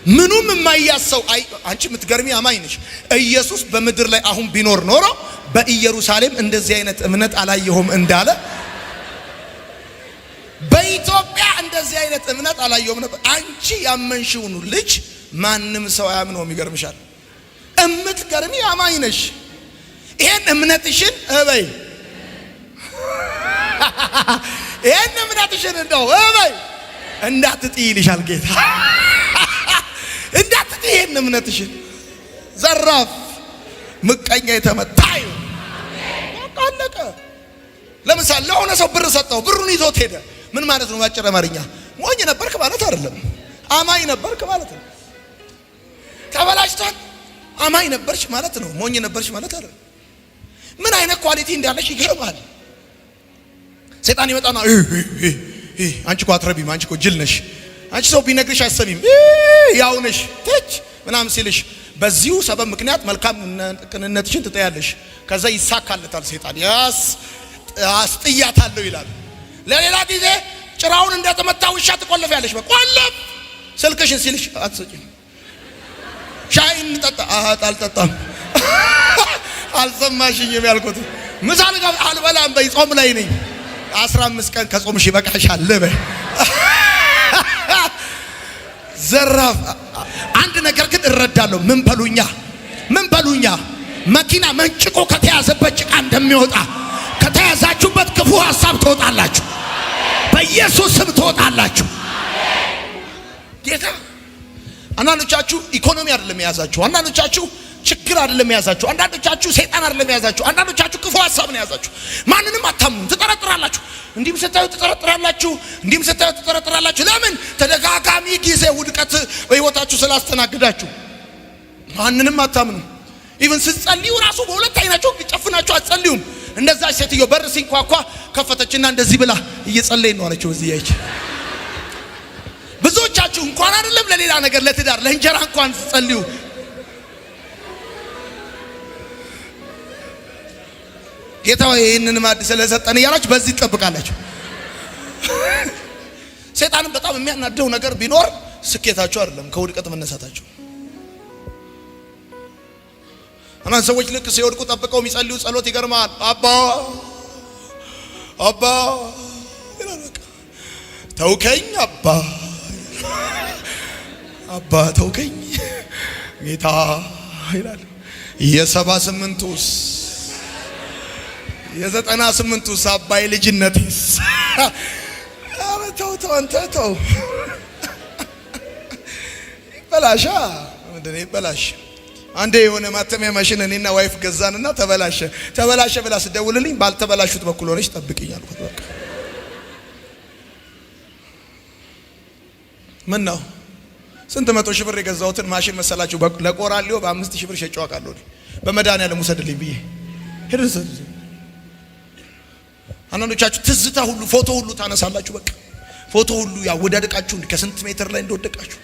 ምኑም የማያሰው አንቺ የምትገርሚ አማኝ ነሽ። ኢየሱስ በምድር ላይ አሁን ቢኖር ኖሮ በኢየሩሳሌም እንደዚህ አይነት እምነት አላየሁም እንዳለ በኢትዮጵያ እንደዚህ አይነት እምነት አላየሁም ነበር። አንቺ ያመንሽውን ልጅ ማንም ሰው አያምነውም። ይገርምሻል። እምትገርሚ አማኝ ነሽ። ይሄን እምነትሽን እበይ፣ ይሄን እምነትሽን እንደው እበይ እንዳትጥይ ይልሻል ጌታ። እንዳትጥይ ይሄን እምነትሽን። ዘራፍ ምቀኛ የተመታዩ አለቀ። ለምሳሌ ለሆነ ሰው ብር ሰጠው፣ ብሩን ይዞት ሄደ። ምን ማለት ነው? ባጭር አማርኛ ሞኝ ነበርክ ማለት አይደለም፣ አማኝ ነበርክ ማለት ነው። ተበላሽቷል፣ አማኝ ነበርሽ ማለት ነው። ሞኝ ነበርሽ ማለት አይደለም። ምን አይነት ኳሊቲ እንዳለሽ ይገርማል። ሰይጣን ይመጣና አንቺ እኮ አትረቢም፣ አንቺ እኮ ጅል ነሽ፣ አንቺ ሰው ቢነግርሽ አትሰሚም፣ ያው ነሽ ተች ምናምን ሲልሽ በዚሁ ሰበብ ምክንያት መልካም ቅንነትሽን ትጠያለሽ። ከዛ ይሳካለታል። ሰይጣን አስጥያታለሁ ይላል። ለሌላ ጊዜ ጭራውን እንደተመታ ውሻ ትቆልፊያለሽ። በቆልፍ ስልክሽን ሲልሽ አትሰጪም። ሻይ እንጠጣ፣ አልጠጣም፣ አልሰማሽኝም ያልኩት ምሳል ጋር አልበላም በይ ጾም ላይ ነኝ 15 ቀን ከጾምሽ ይበቃሻል ለበ ዘራፍ አንድ ነገር ግን እረዳለሁ ምን በሉኛ መኪና መንጭቆ ከተያዘበት ጭቃ እንደሚወጣ ከተያዛችሁበት ክፉ ሐሳብ ትወጣላችሁ በኢየሱስ ስም ትወጣላችሁ ጌታ አንዳንዶቻችሁ ኢኮኖሚ አይደለም ያዛችሁ አንዳንዶቻችሁ ችግር አይደለም ያዛችሁ አንዳንዶቻችሁ ሰይጣን አይደለም ያዛችሁ አንዳንዶቻችሁ ክፉ ሐሳብ ነው ያዛችሁ ማንንም አታምኑም ትጠረጥራላችሁ እንዲም ስታዩ ትጠረጥራላችሁ ለምን ተደጋጋሚ ጊዜ ውድቀት በህይወታችሁ ስላስተናግዳችሁ ማንንም አታምኑ ኢቭን ስትጸልዩ ራሱ በሁለት አይናችሁ ጨፍናችሁ አትጸልዩም እንደዛ ሴትዮ በር ሲንኳኳ ከፈተችና እንደዚህ ብላ እየጸለይን ነው አለችው እዚህ ያይች ብዙዎቻችሁ እንኳን አይደለም ለሌላ ነገር ለትዳር ለእንጀራ እንኳን ጸልዩ ጌታው ይሄንን ማድ ስለሰጠን ያላችሁ በዚህ ተጠብቃላችሁ ሰይጣንም በጣም የሚያናደው ነገር ቢኖር ስኬታችሁ አይደለም ከውድቀት መነሳታችሁ አና ሰዎች ልክ ሲወድቁ ተጠብቀው የሚጸልዩ ጸሎት ይገርማል አባ ይላልካ ተውከኝ አባ ተውከኝ ጌታ ይላል የ78ቱስ የ98ቱስ አባይ ልጅነትስ አረተው አንተው በላሻ ምንድነው ይበላሽ አንዴ የሆነ ማተሚያ ማሽን እኔና ዋይፍ ገዛንና ተበላሸ ብላ ስደውልልኝ ባልተበላሹት በኩል ሆነሽ ጠብቂኝ አልኩት በቃ ምን ነው ስንት መቶ ሺህ ብር የገዛሁትን ማሽን መሰላችሁ ለቆራሊዮ በ5000 ብር ሸጬው አውቃለሁ በመድኃኒዓለም ውሰድልኝ ብዬ ሄደስ አንዳንዶቻችሁ ትዝታ ሁሉ ፎቶ ሁሉ ታነሳላችሁ በቃ ፎቶ ሁሉ ያወዳደቃችሁ ከስንት ሜትር ላይ እንደወደቃችሁ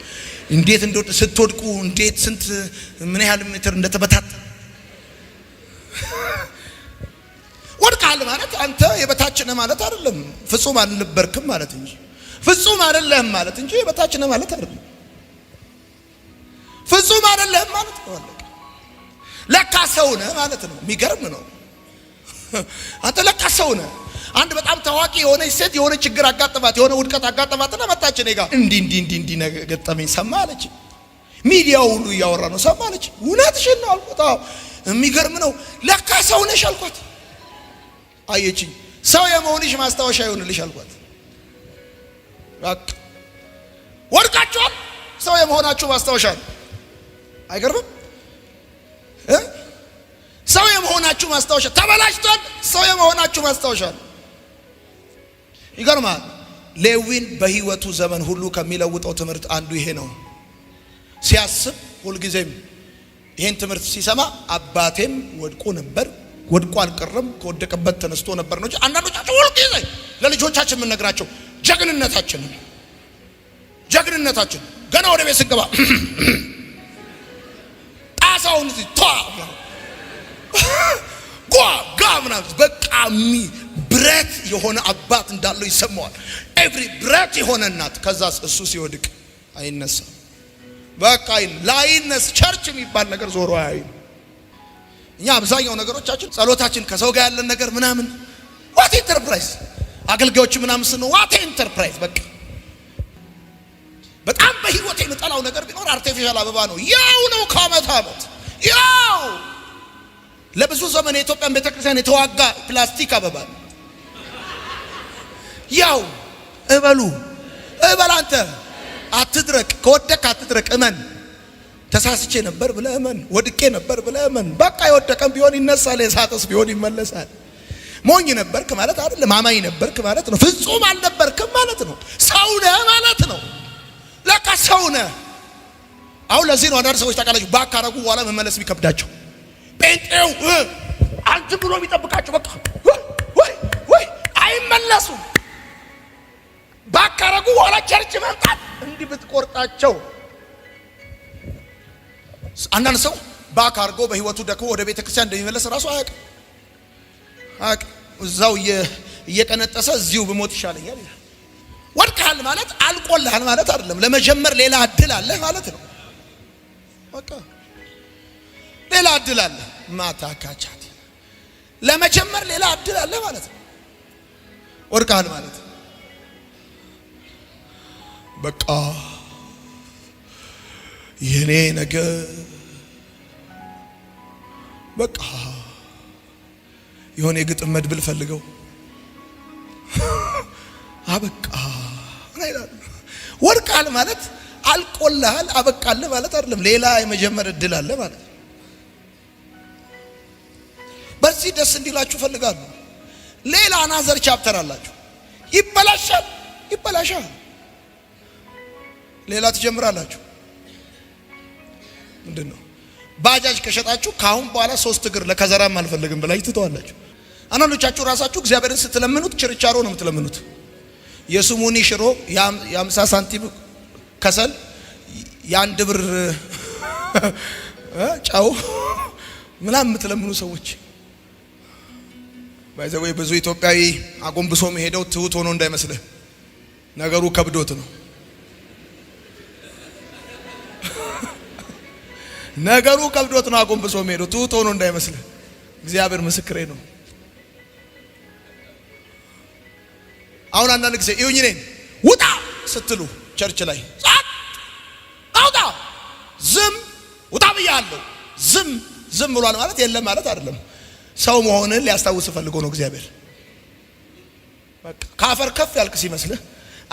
እንዴት ስትወድቁ እንዴት ስንት ምን ያህል ሜትር እንደተበታተነ ወድቃል ማለት አንተ የበታች ነህ ማለት አይደለም ፍጹም አልነበርክም ማለት እንጂ ፍጹም አይደለም ማለት እንጂ የበታች ነህ ማለት አይደለም ፍጹም አይደለም ማለት ነው ለካ ሰው ነህ ማለት ነው የሚገርም ነው አንተ ለካ ሰው ነህ አንድ በጣም ታዋቂ የሆነ ሴት የሆነ ችግር አጋጠማት የሆነ ውድቀት አጋጠማትና መጣች እኔ ጋር እንዲ ነገጠመኝ ሰማለች ሚዲያው ሁሉ ያወራ ነው ሰማለች እውነትሽን ነው አልኳት አዎ የሚገርም ነው ለካ ሰው ነሽ አልኳት አየችኝ ሰው የመሆንሽ ማስታወሻ ይሆንልሽ አልኳት በቃ ወድቃችኋል ሰው የመሆናችሁ ማስታወሻ ነው አይገርምም ሰው የመሆናችሁ ማስታወሻ ተበላሽቷል ሰው የመሆናችሁ ማስታወሻ ነው ይገርማል ሌዊን በህይወቱ ዘመን ሁሉ ከሚለውጠው ትምህርት አንዱ ይሄ ነው ሲያስብ ሁሉ ጊዜም ይሄን ትምህርት ሲሰማ አባቴም ወድቆ አልቀረም ከወደቀበት ተነስቶ ነበር ነው አንዳንዶቻችሁ ሁሉ ጊዜ ለልጆቻችን ምን ነግራቸው ጀግንነታችን ገና ወደ ቤት ስንገባ ጣሳውን ጋምና በቃሚ ብረት የሆነ አባት እንዳለው ይሰማዋል ኤቭሪ ብረት የሆነ እናት ከዛስ እሱ ሲወድቅ አይነሳ በቃ ላይነስ ቸርች የሚባል ነገር ዞሮ አይ እኛ አብዛኛው ነገሮቻችን ጸሎታችን ከሰው ጋር ያለን ነገር ምናምን ዋት ኢንተርፕራይዝ አገልጋዮች ምናምን ነው ዋት ኢንተርፕራይዝ በቃ በጣም በህይወት የምጠላው ነገር ቢኖር አርቲፊሻል አበባ ነው ያው ነው ከዓመት ያው ለብዙ ዘመን የኢትዮጵያን ቤተክርስቲያን የተዋጋ ፕላስቲክ አበባ ያው እበላንተ አትድረቅ ከወደቅ አትድረቅ እመን ተሳስቼ ነበር ብለህ እመን ወድቄ ነበር ብለህ እመን በቃ የወደቀም ቢሆን ይነሳል የሳተስ ቢሆን ይመለሳል ሞኝ ነበርክ ማለት አይደለም አማኝ ነበርክ ማለት ነው ፍጹም አልነበርክም ማለት ነው ሰው ነህ ማለት ነው ለካ ሰው ነህ አሁን ለዚህ ነው አንዳንድ ሰዎች ታውቃላችሁ ባካረጉ በኋላ መመለስ ቢከብዳቸው ጴንጤው አንተ ብሎ ቢጠብቃቸው በቃ ወይ አይመለሱም ባካረጉ በኋላ ቸርች መምጣት እንዲህ ብትቆርጣቸው አንዳንድ ሰው ባካርጎ በህይወቱ ደክሞ ወደ ቤተ ክርስቲያን እንደሚመለስ ራሱ አያውቅም እዛው እየቀነጠሰ እዚሁ በሞት ይሻለኛል ይላል ወድቀሃል ማለት አልቆልሃል ማለት አይደለም ለመጀመር ሌላ እድል አለ ማለት ነው በቃ ሌላ እድል አለ ማታካቻት ለመጀመር ሌላ እድል አለ ማለት ነው። ወድቀሃል ማለት በቃ የኔ ነገር በቃ የሆነ የግጥም መድብል ፈልገው አበቃ አይላል። ወድቀሃል ማለት አልቆልሃል አበቃለ ማለት አይደለም። ሌላ የመጀመር እድል አለ ማለት ነው። በዚህ ደስ እንዲላችሁ ፈልጋለሁ። ሌላ አናዘር ቻፕተር አላችሁ። ይበላሻል ሌላ ትጀምራላችሁ። ምንድነው? ባጃጅ ከሸጣችሁ ካሁን በኋላ 3 እግር ለከዘራም አልፈልግም ብላችሁ ትተዋላችሁ። አንዳንዶቻችሁ ራሳችሁ እግዚአብሔርን ስትለምኑት ችርቻሮ ነው የምትለምኑት። የስሙኒ ሽሮ የ50 ሳንቲም ከሰል የ1 ብር ጫው ምናምን የምትለምኑ ሰዎች ባይዘው ብዙ ኢትዮጵያዊ አጎንብሶ መሄደው ትሁት ሆኖ እንዳይመስልህ፣ ነገሩ ከብዶት ነው። ነገሩ ከብዶት ነው አጎንብሶ መሄደው ትሁት ሆኖ እንዳይመስልህ። እግዚአብሔር ምስክሬ ነው። አሁን አንዳንድ ጊዜ ይሁን እኔን ውጣ ስትሉ ቸርች ላይ አውጣ ዝም ውጣ ብያለሁ። ዝም ብሏል ማለት የለም ማለት አይደለም። ሰው መሆንን ሊያስታውስ ፈልጎ ነው እግዚአብሔር። በቃ ካፈር ከፍ ያልክ ሲመስልህ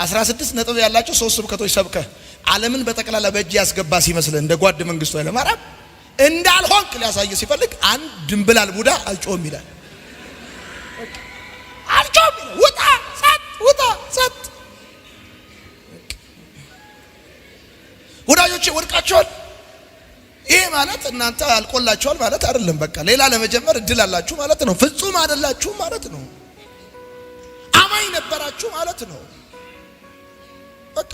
16 ነጥብ ያላቸው 3 ስብከቶች ሰብከህ ዓለምን በጠቅላላ በእጅ ያስገባ ሲመስልህ እንደ ጓድ መንግስቱ ኃይለማርያም እንዳልሆንክ ሊያሳይ ሲፈልግ አንድ ድንብላል ቡዳ አልጮም ይላል። አልጮም ውጣ ሰጥ ወዳጆቼ ወድቃችኋል። ይሄ ማለት እናንተ አልቆላችኋል ማለት አይደለም። በቃ ሌላ ለመጀመር እድል አላችሁ ማለት ነው። ፍጹም አይደላችሁ ማለት ነው። አማኝ ነበራችሁ ማለት ነው። በቃ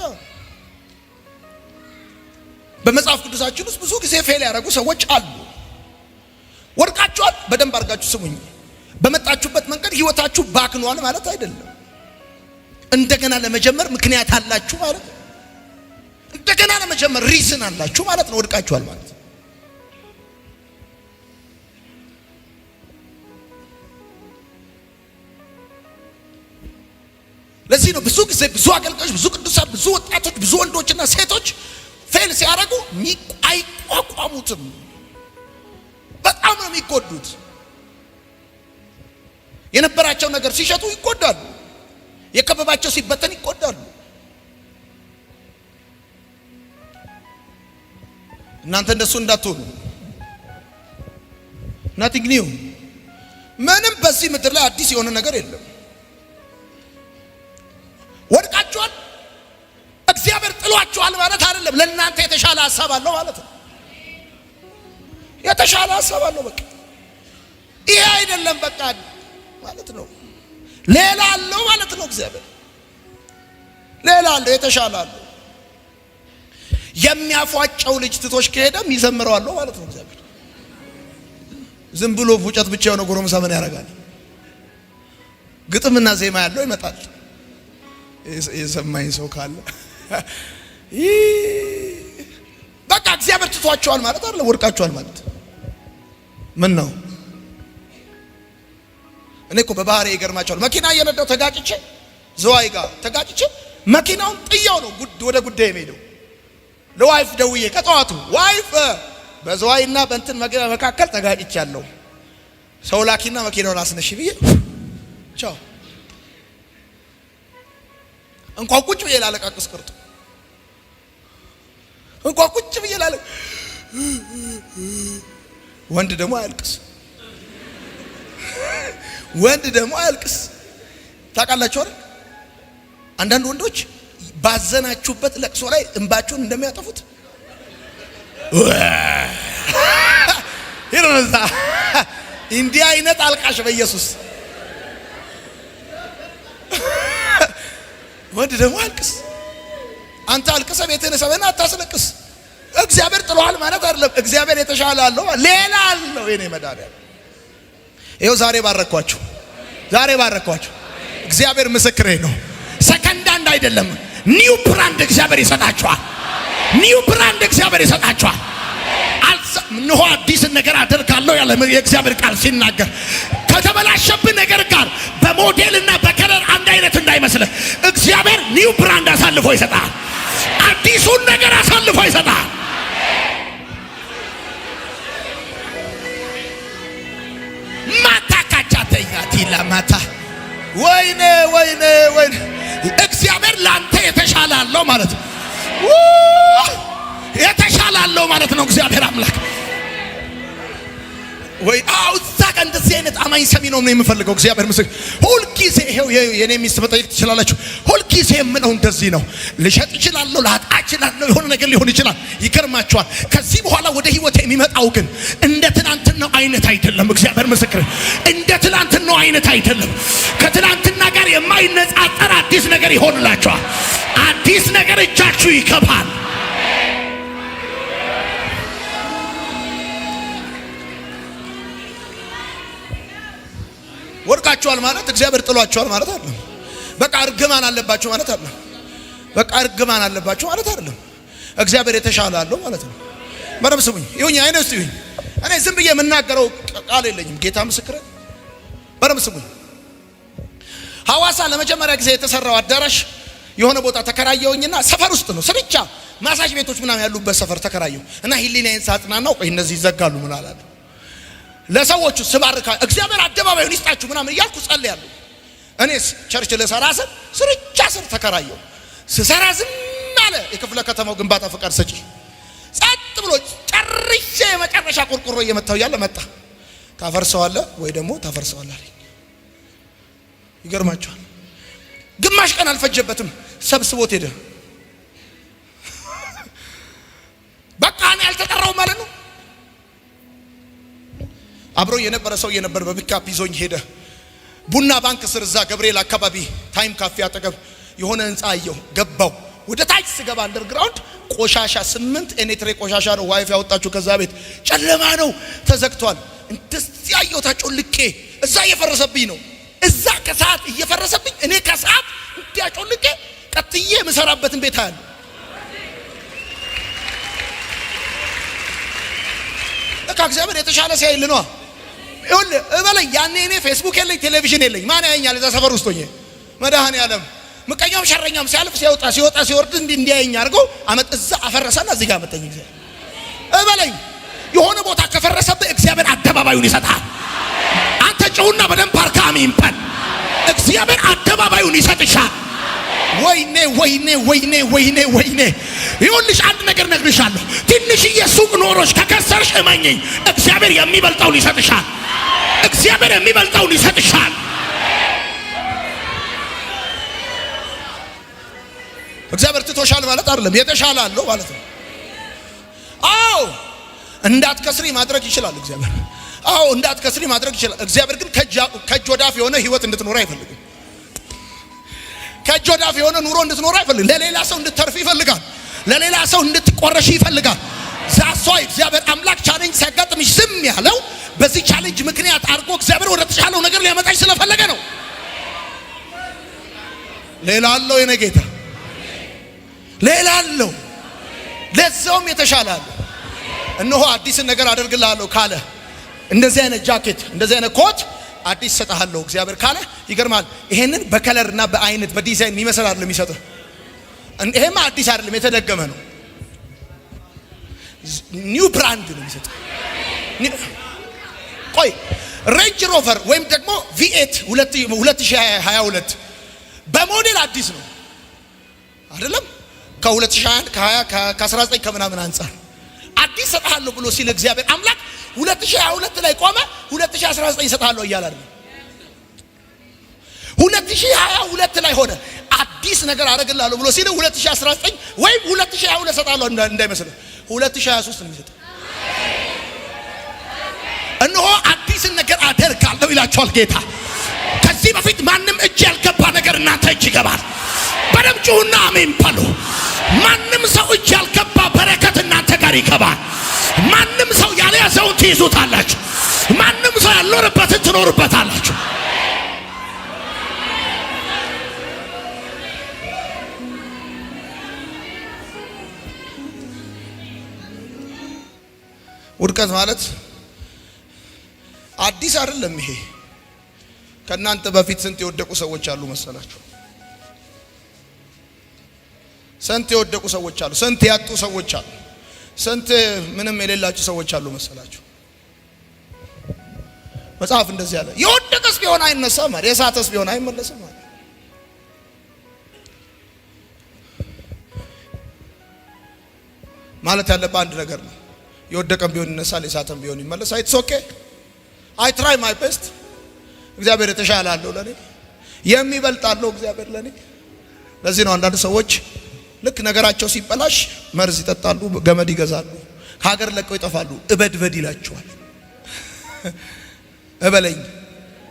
በመጽሐፍ ቅዱሳችን ውስጥ ብዙ ጊዜ ፌል ያደረጉ ሰዎች አሉ። ወድቃችኋል። በደንብ አድርጋችሁ ስሙኝ። በመጣችሁበት መንገድ ህይወታችሁ ባክኗል ማለት አይደለም። እንደገና ለመጀመር ምክንያት አላችሁ ማለት ነው። እንደገና ለመጀመር ሪዝን አላችሁ ማለት ነው። ወድቃችኋል ማለት ለዚህ ነው ብዙ ጊዜ ብዙ አገልጋዮች፣ ብዙ ቅዱሳን፣ ብዙ ወጣቶች፣ ብዙ ወንዶችና ሴቶች ፌል ሲያደርጉ አይቋቋሙትም። በጣም ነው የሚጎዱት። የነበራቸው ነገር ሲሸጡ ይጎዳሉ። የከበባቸው ሲበተን ይጎዳሉ። እናንተ እንደሱ እንዳትሆኑ። nothing new ምንም በዚህ ምድር ላይ አዲስ የሆነ ነገር የለም። ወድቃችኋል፣ እግዚአብሔር ጥሏችኋል ማለት አይደለም። ለእናንተ የተሻለ ሐሳብ አለው ማለት ነው። የተሻለ ሐሳብ አለው። በቃ ይሄ አይደለም በቃ ማለት ነው። ሌላ አለው ማለት ነው። እግዚአብሔር ሌላ አለው፣ የተሻለ አለው። የሚያፏጨው ልጅ ትቶሽ ከሄደም ይዘምረዋል ማለት ነው። እግዚአብሔር ዝም ብሎ ፉጨት ብቻ የሆነ ጎረምሳ ምን ያደርጋል? ግጥምና ዜማ ያለው ይመጣል። የሰማኝ ሰው ካለ በቃ እግዚአብሔር ትቷቸዋል ማለት አይደለም። ወድቃቸዋል ማለት ምን ነው? እኔ እኮ በባህሪ ይገርማቸዋል። መኪና እየነዳው ተጋጭቼ ዘዋይ ጋር ተጋጭቼ መኪናውን ጥያው ነው ወደ ጉዳይ የምሄደው። ለዋይፍ ደውዬ ከጠዋቱ ዋይፍ በዘዋይና በእንትን መካከል ተጋጭቻለሁ፣ ሰው ላኪና መኪናውን አስነሽ ብዬ ቻው። እንኳን ቁጭ ብዬ ላለቃቅስ ቀርቶ እንኳን ቁጭ ብዬ ላለ ወንድ ደግሞ አያልቅስ። ወንድ ደግሞ አያልቅስ። ታውቃላችሁ አይደል? አንዳንድ ወንዶች ባዘናችሁበት ለቅሶ ላይ እንባችሁን እንደሚያጠፉት ይረዛ። እንዲህ አይነት አልቃሽ በኢየሱስ ወንድ ደግሞ አልቅስ። አንተ አልቅሰ ቤትህን ሰበና አታስለቅስ። እግዚአብሔር ጥሏል ማለት አይደለም። እግዚአብሔር የተሻለ አለው፣ ሌላ አለው። የኔ መዳሪያ ይኸው ዛሬ ባረኳችሁ፣ ዛሬ ባረኳችሁ። እግዚአብሔር ምስክሬ ነው። ሰከንድ አንድ አይደለም፣ ኒው ብራንድ እግዚአብሔር ይሰጣችኋል። ኒው ብራንድ እግዚአብሔር ይሰጣችኋል። እነሆ አዲስ ነገር አደርጋለሁ ያለ የእግዚአብሔር ቃል ሲናገር ከተበላሸብን ነገር ጋር በሞዴልና በከለር አንድ አይነት እንዳይመስልህ እግዚአብሔር ኒው ብራንድ አሳልፎ ይሰጣል። አዲሱን ነገር አሳልፎ ይሰጣል። ማታ ወይኔ እግዚአብሔር ላንተ የተሻለ አለው ማለት ነው። የተሻለ አለው ማለት ነው እግዚአብሔር አምላክ። ወይ እዛ ጋር እንደዚህ አይነት አማኝ ሰሚ ነው የምፈልገው። እግዚአብሔር ምስክር። ሁልጊዜ ይሄው የኔ ሚስት መጠየቅ ትችላላችሁ። ሁልጊዜ የምለው እንደዚህ ነው። ልሸጥ እችላለሁ፣ ላጣ እችላለሁ፣ የሆነ ነገር ሊሆን ይችላል። ይገርማችኋል። ከዚህ በኋላ ወደ ህይወት የሚመጣው ግን እንደ ትናንትናው አይነት አይደለም። እግዚአብሔር ምስክር። እንደ ትናንትናው አይነት አይደለም። ከትናንትና ጋር የማይነጻጸር አዲስ ነገር ይሆንላችኋል። አዲስ ነገር እጃችሁ ይገባል። ወርቃችኋል ማለት እግዚአብሔር ጥሏችኋል ማለት አይደለም። በቃ እርግማን አለባችሁ ማለት አይደለም። በቃ እርግማን አለባችሁ ማለት አይደለም። እግዚአብሔር የተሻለ አለው ማለት ነው። በደምብ ስሙኝ። ይሁን አይነስ ይሁን። እኔ ዝም ብዬ የምናገረው ቃል የለኝም። ጌታ ምስክር። በደምብ ስሙኝ። ሐዋሳ ለመጀመሪያ ጊዜ የተሰራው አዳራሽ የሆነ ቦታ ተከራየውኝና ሰፈር ውስጥ ነው። ስርቻ ማሳጅ ቤቶች ምናምን ያሉበት ሰፈር ተከራየው እና ሂሊናዬን ሳጽናናው ቆይ እነዚህ ይዘጋሉ ምን አላለ ለሰዎቹ ስባርካ እግዚአብሔር አደባባዩን ይስጣችሁ ምናምን እያልኩ ጸልያለሁ። እኔስ ቸርች ለሰራ ስርቻ ስር ተከራየው። ስሰራ ዝም አለ የክፍለ ከተማው ግንባታ ፈቃድ ሰጪ። ጸጥ ብሎ ጨርሼ የመጨረሻ ቁርቁሮ እየመታው ያለ መጣ። ታፈርሰዋለህ ወይ ደግሞ ታፈርሰዋለህ አለኝ። ይገርማችኋል። ግማሽ ቀን አልፈጀበትም። ሰብስቦት ሄደ። በቃ እኔ አልተጠራውም ማለት ነው። አብሮ የነበረ ሰው የነበር በፒካፕ ይዞኝ ሄደ። ቡና ባንክ ስር እዛ ገብርኤል አካባቢ ታይም ካፌ አጠገብ የሆነ ህንጻ አየሁ። ገባው። ወደ ታች ስገባ አንደርግራውንድ ቆሻሻ 8 ኤኔትሬ ቆሻሻ ነው። ዋይፋይ ያወጣችሁ ከዛ ቤት ጨለማ ነው፣ ተዘግቷል። እንደዚህ አየሁ። ታጮልቄ እዛ እየፈረሰብኝ ነው። እዛ ከሰዓት እየፈረሰብኝ እኔ ከሰዓት እንዲያጮልቄ ቀጥዬ የምሰራበትን ቤት አያለሁ። ለካ እግዚአብሔር የተሻለ ሲያይል ነው። ይሁን እበለኝ። ያኔ እኔ ፌስቡክ የለኝ ቴሌቪዥን የለኝ። ማን ያየኛል? እዛ ሰፈር ውስጥ ሆኜ መድኃኔዓለም ምቀኛም ሸረኛም ሲያልፍ ሲወጣ ሲወርድ እንዲያየኝ አድርጎ አመጥ እዛ አፈረሰና እዚህ ጋር መጣኝ። እግዚአብሔር እበለኝ። የሆነ ቦታ ከፈረሰብህ እግዚአብሔር አደባባዩን ይሰጣል። አንተ ጨውና በደንብ አርካ አሜን በል። እግዚአብሔር አደባባዩን ይሰጥሻል። ወይኔ ወይኔ ወይኔ ወይኔ ወይኔ። ይሁንልሽ አንድ ነገር ነግርሻለሁ። ትንሽዬ ሱቅ ኖሮሽ ከከሰርሽ እመኚኝ፣ እግዚአብሔር የሚበልጠውን ይሰጥሻል። እግዚአብሔር የሚበልጠውን ይሰጥሻል። እግዚአብሔር ትቶሻል ማለት አይደለም፣ የተሻለ አለው ማለት ነው። አዎ እንዳትከስሪ ማድረግ ይችላል እግዚአብሔር። አዎ እንዳትከስሪ ማድረግ ይችላል እግዚአብሔር። ግን ከእጅ ወዳፍ የሆነ ህይወት እንድትኖር አይፈልግም። ከእጅ ወዳፍ የሆነ ኑሮ እንድትኖር አይፈልግም። ለሌላ ሰው እንድትተርፍ ይፈልጋል። ለሌላ ሰው እንድትቆረሽ ይፈልጋል። ዛሷ እግዚአብሔር አምላክ ቻሌንጅ ሲያጋጥምሽ ዝም ያለው በዚህ ቻሌንጅ ምክንያት አድርጎ እግዚአብሔር ወደ ተሻለው ነገር ሊያመጣሽ ስለፈለገ ነው። ሌላ አለው የኔ ጌታ፣ ሌላ አለው፣ ለዛውም የተሻለ አለ። እነሆ አዲስን ነገር አደርግልሃለሁ ካለ እንደዚህ አይነት ጃኬት እንደዚህ አይነት ኮት አዲስ ሰጣለሁ እግዚአብሔር ካለ ይገርማል። ይሄንን በከለርና በአይነት በዲዛይን የሚመስል አይደለም የሚሰጠው። ይሄማ አዲስ አይደለም የተደገመ ነው። ኒው ብራንድ ነው የሚሰጠው። ቆይ ሬንጅ ሮቨር ወይም ደግሞ V8 2022 በሞዴል አዲስ ነው አይደለም? ከ2021 ከ20 ከ19 ከምናምን አንፃር አዲስ ሰጣለሁ ብሎ ሲል እግዚአብሔር አምላክ 2022 ላይ ቆመ። 2019 ሰጣለሁ እያለ አይደል? 2022 ላይ ሆነ አዲስ ነገር አደርግልሃለሁ ብሎ ሲል 2019 ወይም 2022 ሰጣለሁ እንዳይመስል 2023 ነው የሚሰጠው። እነሆ አዲስን ነገር አደርጋለሁ ይላችኋል ጌታ። ከዚህ በፊት ማንም እጅ ያልገባ ነገር እናንተ እጅ ይገባል። በደም ጩሁና አሜን በሉ። ማንም ሰው እጅ ያልገባ በረከት እናንተ ጋር ይገባል። ማንም ሰው ያልያዘውን ትይዙታላችሁ። ማንም ሰው ያልኖርበትን ትኖርበታላችሁ። ውድቀት ማለት አዲስ አይደለም። ይሄ ከናንተ በፊት ስንት የወደቁ ሰዎች አሉ መሰላችሁ? ስንት የወደቁ ሰዎች አሉ፣ ስንት ያጡ ሰዎች አሉ፣ ስንት ምንም የሌላቸው ሰዎች አሉ መሰላችሁ? መጽሐፍ እንደዚህ ያለ የወደቀስ ቢሆን አይነሳም ማለት የሳተስ ቢሆን አይመለስም ማለት ማለት ያለበት አንድ ነገር ነው። የወደቀም ቢሆን ይነሳል፣ የሳተም ቢሆን ይመለሳል። ኢትስ ኦኬ አይ ትራይ ማይ ቤስት። እግዚአብሔር የተሻለ አለው ለኔ፣ የሚበልጣለው እግዚአብሔር ለኔ። ለዚህ ነው አንዳንድ ሰዎች ልክ ነገራቸው ሲበላሽ መርዝ ይጠጣሉ፣ ገመድ ይገዛሉ፣ ከሀገር ለቀው ይጠፋሉ። እበድበድ ይላቸዋል። እበለኝ።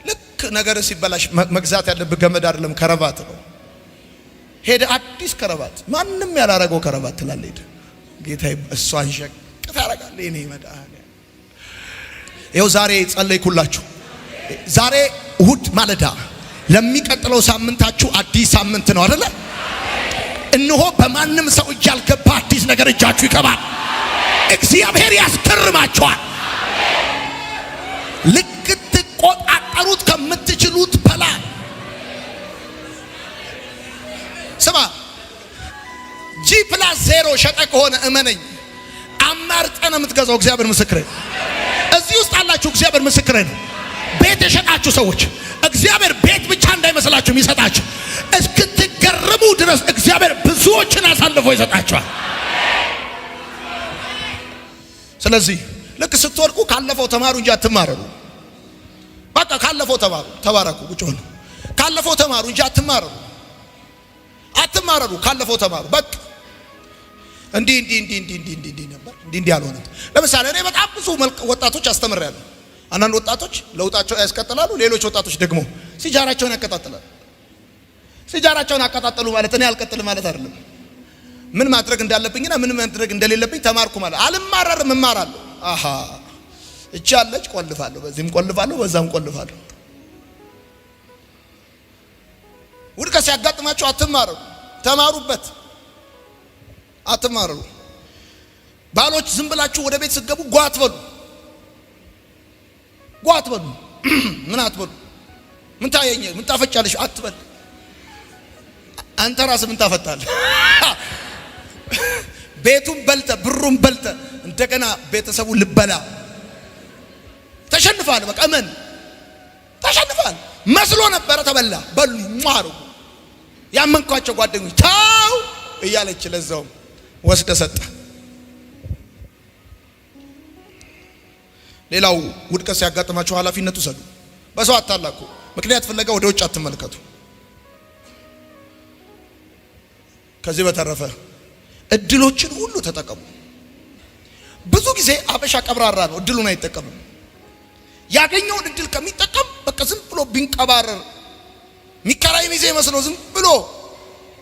ልክ ነገር ሲበላሽ መግዛት ያለብህ ገመድ አይደለም ከረባት ነው። ሄደ አዲስ ከረባት፣ ማንም ያላረገው ከረባት ትላለህ። ሄደ ጌታ እሷን ሸቅ ታረጋለህ። እኔ መዳን ይኸው ዛሬ ጸለይኩላችሁ። ዛሬ እሁድ ማለዳ ለሚቀጥለው ሳምንታችሁ አዲስ ሳምንት ነው አይደለ? እነሆ በማንም ሰው እጅ ያልገባ አዲስ ነገር እጃችሁ ይገባል። እግዚአብሔር ያስገርማችኋል። ልትቆጣጠሩት ከምትችሉት በላይ ስማ፣ G+0 ሸጠ ከሆነ እመነኝ አማርጠህ ነው የምትገዛው። እግዚአብሔር ምስክሬ፣ እዚህ ውስጥ አላችሁ። እግዚአብሔር ምስክሬ ነው። ቤት የሸጣችሁ ሰዎች እግዚአብሔር ቤት ብቻ እንዳይመስላችሁ የሚሰጣችሁ እስክትገረሙ ድረስ እግዚአብሔር ብዙዎችን አሳልፎ ይሰጣችኋል። ስለዚህ ልክ ስትወድቁ ካለፈው ተማሩ እንጂ አትማረሩ። በቃ ካለፈው ተማሩ፣ ተባረኩ። ቁጭ ሆነ ካለፈው ተማሩ እንጂ አትማረሩ። ካለፈው ተማሩ። በቃ እንዲህ ነበር እንዲህ አልሆነም። ለምሳሌ እኔ በጣም ብዙ ወጣቶች አስተምሬያለሁ። አንዳንድ ወጣቶች ለውጣቸው ያስቀጥላሉ፣ ሌሎች ወጣቶች ደግሞ ሲጃራቸውን ያቀጣጥላሉ። ሲጃራቸውን አቀጣጠሉ ማለት እኔ አልቀጥልም ማለት አይደለም። ምን ማድረግ እንዳለብኝና ምን ማድረግ እንደሌለብኝ ተማርኩ ማለት አልማረርም፣ እማራለሁ። አሃ እቺ አለች፣ ቆልፋለሁ፣ በዚህም ቆልፋለሁ፣ በዛም ቆልፋለሁ። ውድቀት ሲያጋጥማችሁ አትማረሩ፣ ተማሩበት። አትማረሩ። ባሎች ዝም ብላችሁ ወደ ቤት ስትገቡ ጓት በሉ። ምን አትበሉ። ምን ታየኝ፣ ምን ታፈጫለሽ አትበል። አንተ ራስህ ምን ታፈጣለህ? ቤቱን በልተ ብሩን በልተ እንደገና ቤተሰቡ ልበላ ተሸንፋል። በቃ እመን፣ ተሸንፋል። መስሎ ነበረ ተበላ። በሉ ማሩ። ያመንኳቸው ጓደኞች ታው እያለች ለዛው ወስደ ሰጠ። ሌላው ውድቀት ሲያጋጥማችሁ ኃላፊነት ውሰዱ። በሰው አታላኩ። ምክንያት ፍለጋ ወደ ውጭ አትመልከቱ። ከዚህ በተረፈ እድሎችን ሁሉ ተጠቀሙ። ብዙ ጊዜ አበሻ ቀብራራ ነው፣ እድሉን አይጠቀምም። ያገኘውን እድል ከሚጠቀም በቃ ዝም ብሎ ቢንቀባረር ሚካራይ ሚዜ መስሎ ዝም ብሎ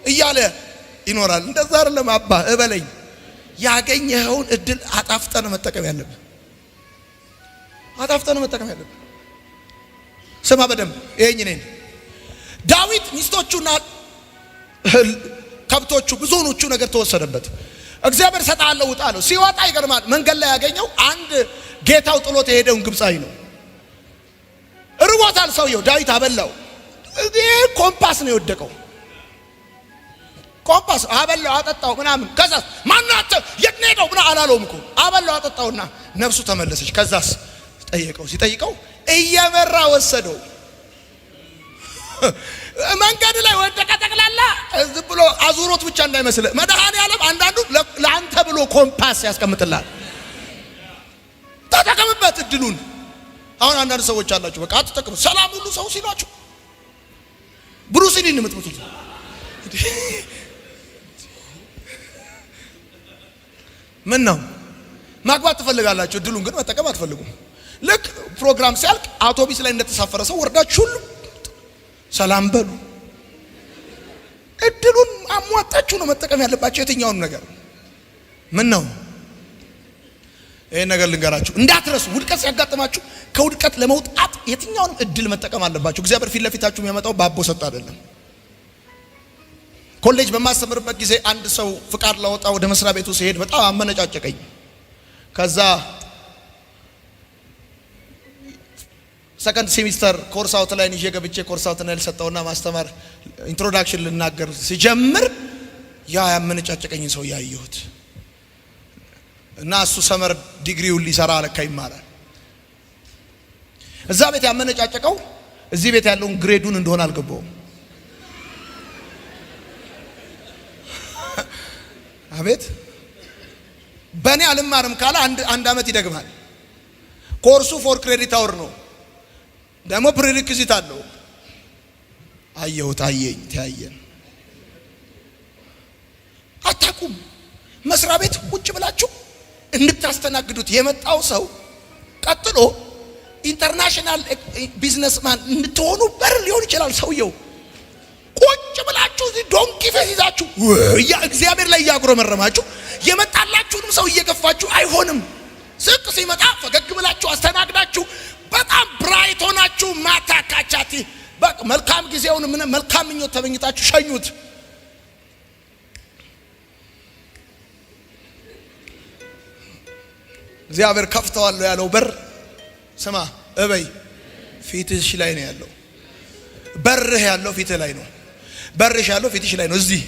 እያለ ይኖራል። እንደዛ አይደለም። አባ እበለኝ፣ ያገኘኸውን እድል አጣፍጠን መጠቀም ያለብን። ስማ በደንብ ይሄኝ ነኝ። ዳዊት ሚስቶቹና ከብቶቹ ብዙዎቹ ነገር ተወሰደበት። እግዚአብሔር ሰጣለው ውጣ አለው። ሲወጣ ይገርማል። መንገድ ላይ ያገኘው አንድ ጌታው ጥሎት የሄደውን ግብፃዊ ነው። እርቦታል ሰውየው። ዳዊት አበላው። ኮምፓስ ነው የወደቀው። ኮምፓስ አበላው፣ አጠጣው ምናምን። ከዛስ ማናተ የት ነው ሄደው ብላ አላለውም እኮ። አበላው፣ አጠጣውና ነፍሱ ተመለሰች። ከዛስ ሲጠይቀው እየመራ ወሰደው። መንገድ ላይ ወደቀ። ጠቅላላ ዝም ብሎ አዙሮት ብቻ እንዳይመስል መድኃኔዓለም አንዳንዱ ለአንተ ብሎ ኮምፓስ ያስቀምጥላል። ተጠቀምበት እድሉን። አሁን አንዳንድ ሰዎች አላችሁ በቃ አትጠቀሙ። ሰላም ሁሉ ሰው ሲሏችሁ ብሩስሊን የምትመጡት ምን ነው? ማግባት ትፈልጋላችሁ፣ እድሉን ግን መጠቀም አትፈልጉም። ልክ ፕሮግራም ሲያልቅ አውቶቡስ ላይ እንደተሳፈረ ሰው ወርዳችሁ ሁሉ ሰላም በሉ። እድሉን አሟጣችሁ ነው መጠቀም ያለባችሁ የትኛውን ነገር። ምን ነው? ይሄን ነገር ልንገራችሁ እንዳትረሱ። ውድቀት ሲያጋጥማችሁ ከውድቀት ለመውጣት የትኛውንም እድል መጠቀም አለባችሁ። እግዚአብሔር ፊት ለፊታችሁ የሚያመጣው ባቦ ሰጥ አይደለም። ኮሌጅ በማስተምርበት ጊዜ አንድ ሰው ፍቃድ ላወጣ ወደ መስሪያ ቤቱ ሲሄድ በጣም አመነጫጨቀኝ። ከዛ ሰከንድ ሴሚስተር ኮርስ አውት ላይ ይዤ ገብቼ ኮርስ አውት ላይ ሰጠውና ማስተማር ኢንትሮዳክሽን ልናገር ሲጀምር ያ ያመነጫጨቀኝ ሰው ያየሁት እና እሱ ሰመር ዲግሪውን ሊሰራ አለካ ይማራል። እዛ ቤት ያመነጫጨቀው እዚህ ቤት ያለውን ግሬዱን እንደሆነ አልገባውም። አቤት በእኔ አልማርም ካለ አንድ አመት ይደግማል። ኮርሱ 4 ክሬዲት አወር ነው። ደግሞ ፕሪሪክዊዚት አለው። አየኝ ተያየን። አታቁም መስሪያ ቤት ቁጭ ብላችሁ እንድታስተናግዱት የመጣው ሰው ቀጥሎ ኢንተርናሽናል ቢዝነስማን እንድትሆኑ በር ሊሆን ይችላል። ሰውየው ቁጭ ብላችሁ እዚህ ዶንኪ ፌስ ይዛችሁ እግዚአብሔር ላይ ያጉረመረማችሁ የመጣላችሁንም ሰው እየገፋችሁ አይሆንም። ዝቅ ሲመጣ ፈገግ ብላችሁ አስተናግዳችሁ በጣም ብራይት ሆናችሁ ማታካቻቲ በቃ መልካም ጊዜውን መልካም ምኞት ተመኝታችሁ ሸኙት። እግዚአብሔር ከፍተዋለሁ ያለው በር ስማ እበይ ፊትሽ ላይ ነው ያለው። በርህ ያለው ፊትህ ላይ ነው። በርሽ ያለው ፊትሽ ላይ ነው። እዚህ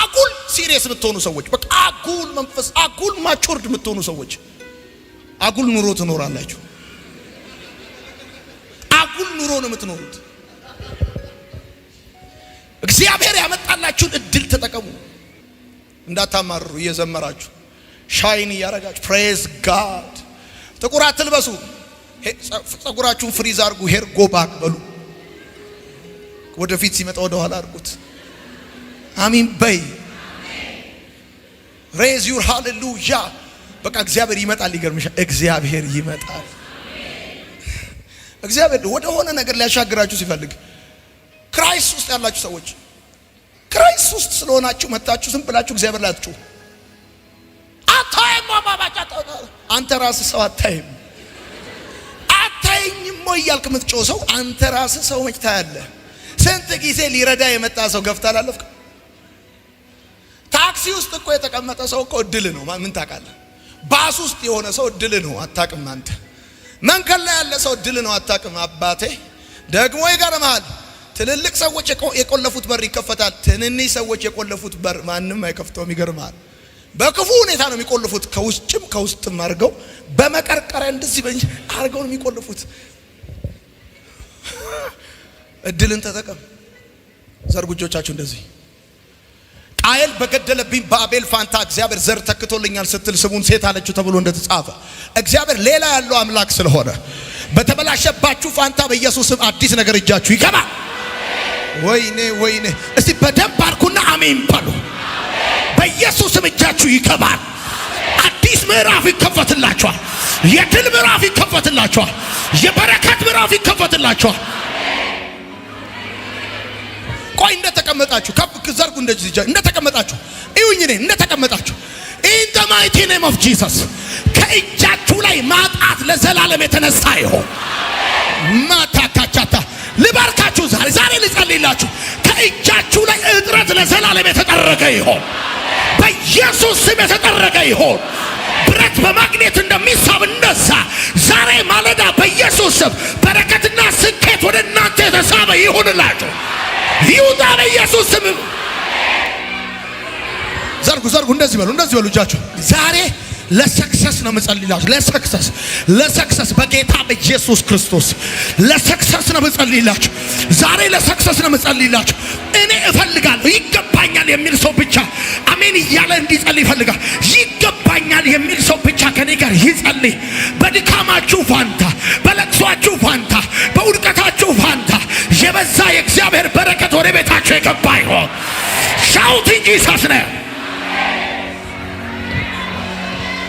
አጉል ሲሪየስ የምትሆኑ ሰዎች በቃ አጉል መንፈስ አጉል ማቹርድ የምትሆኑ ሰዎች አጉል ኑሮ ትኖራላችሁ። አጉል ኑሮ ነው የምትኖሩት። እግዚአብሔር ያመጣላችሁን እድል ተጠቀሙ። እንዳታማርሩ እየዘመራችሁ ሻይን እያረጋችሁ ፕሬዝ ጋድ። ጥቁር አትልበሱ። ጸጉራችሁን ፍሪዝ አድርጉ። ሄር ጎ ባክ በሉ። ወደፊት ሲመጣ ወደ ኋላ አድርጉት። አሜን በይ። ሬዝ ዩር ሃሌሉያ። በቃ እግዚአብሔር ይመጣል። ይገርምሻል። እግዚአብሔር ይመጣል። እግዚአብሔር ወደ ሆነ ነገር ሊያሻግራችሁ ሲፈልግ ክራይስት ውስጥ ያላችሁ ሰዎች ክራይስት ውስጥ ስለሆናችሁ መጣችሁ ዝም ብላችሁ እግዚአብሔር ላይ አትጩ። አታይም ማባባጫ አንተ ራስህ ሰው አታይም። አታይኝም ወይ እያልክ የምትጮህ ሰው አንተ ራስህ ሰው መች ታያለህ? ስንት ጊዜ ሊረዳ የመጣ ሰው ገፍታ አላለፍክ? ታክሲ ውስጥ እኮ የተቀመጠ ሰው እኮ እድል ነው። ምን ታውቃለህ? ባስ ውስጥ የሆነ ሰው እድል ነው። አታውቅም አንተ። መንገድ ላይ ያለ ሰው እድል ነው። አታውቅም አባቴ። ደግሞ ይገርምሃል፣ ትልልቅ ሰዎች የቆለፉት በር ይከፈታል። ትንንሽ ሰዎች የቆለፉት በር ማንም አይከፍተውም። ይገርምሃል፣ በክፉ ሁኔታ ነው የሚቆልፉት። ከውስጥም ከውስጥም አድርገው በመቀርቀሪያ እንደዚህ አድርገው ነው የሚቆልፉት። እድልን ተጠቀም። ዘርጉ እጆቻችሁ እንደዚህ። ቃየል በገደለብኝ በአቤል ፋንታ እግዚአብሔር ዘር ተክቶልኛል ስትል ስሙን ሴት አለችው ተብሎ እንደተጻፈ እግዚአብሔር ሌላ ያለው አምላክ ስለሆነ በተበላሸባችሁ ፋንታ በኢየሱስም አዲስ ነገር እጃችሁ ይገባል። ወይኔ ወይኔ! እስቲ በደንብ አርኩና አሜን በሉ። በኢየሱስም እጃችሁ ይገባል። አዲስ ምዕራፍ ይከፈትላችኋል። የድል ምዕራፍ ይከፈትላችኋል። የበረከት ምዕራፍ ይከፈትላችኋል። ቆይ እንደተቀመጣችሁ ከፍ ዘርጉ። እንደዚህ እንደተቀመጣችሁ እዩኝ። እኔ እንደተቀመጣችሁ in the mighty name of Jesus ከእጃችሁ ላይ ማጣት ለዘላለም የተነሳ ይሁን። ማታካቻታ ልባርካችሁ። ዛሬ ልጸልይላችሁ። ከእጃችሁ ላይ እጥረት ለዘላለም የተጠረገ ይሁን። በኢየሱስ ስም የተጠረገ ይሁን። ብረት በማግኔት እንደሚሳብ እንደዛ ዛሬ ማለዳ በኢየሱስ ስም በረከትና ስኬት ወደ እናንተ የተሳበ ይሁንላችሁ። ይውጣ በኢየሱስ ስም። ዘርጉ እንደዚህ በሉ እጃችሁ። ዛሬ ለሰክሰስ ነው መጸልይላችሁ። ለሰክሰስ በጌታ በኢየሱስ ክርስቶስ ለሰክሰስ ነው መጸልይላችሁ። ዛሬ ለሰክሰስ ነው መጸልይላችሁ። እኔ እፈልጋለሁ ይገባኛል የሚል ሰው ብቻ አሜን እያለ እንዲጸልይ ይፈልጋል። ይገባኛል የሚል ሰው ብቻ ከኔ ጋር ይጸልይ። በድካማችሁ ፋንታ፣ በለቅሷችሁ ፋንታ፣ በውድቀታችሁ ፋንታ የበዛ የእግዚአብሔር በረከት ወደ ቤታችሁ የገባ ይሁን። ሻውት ኢን ጂሰስ ኔም።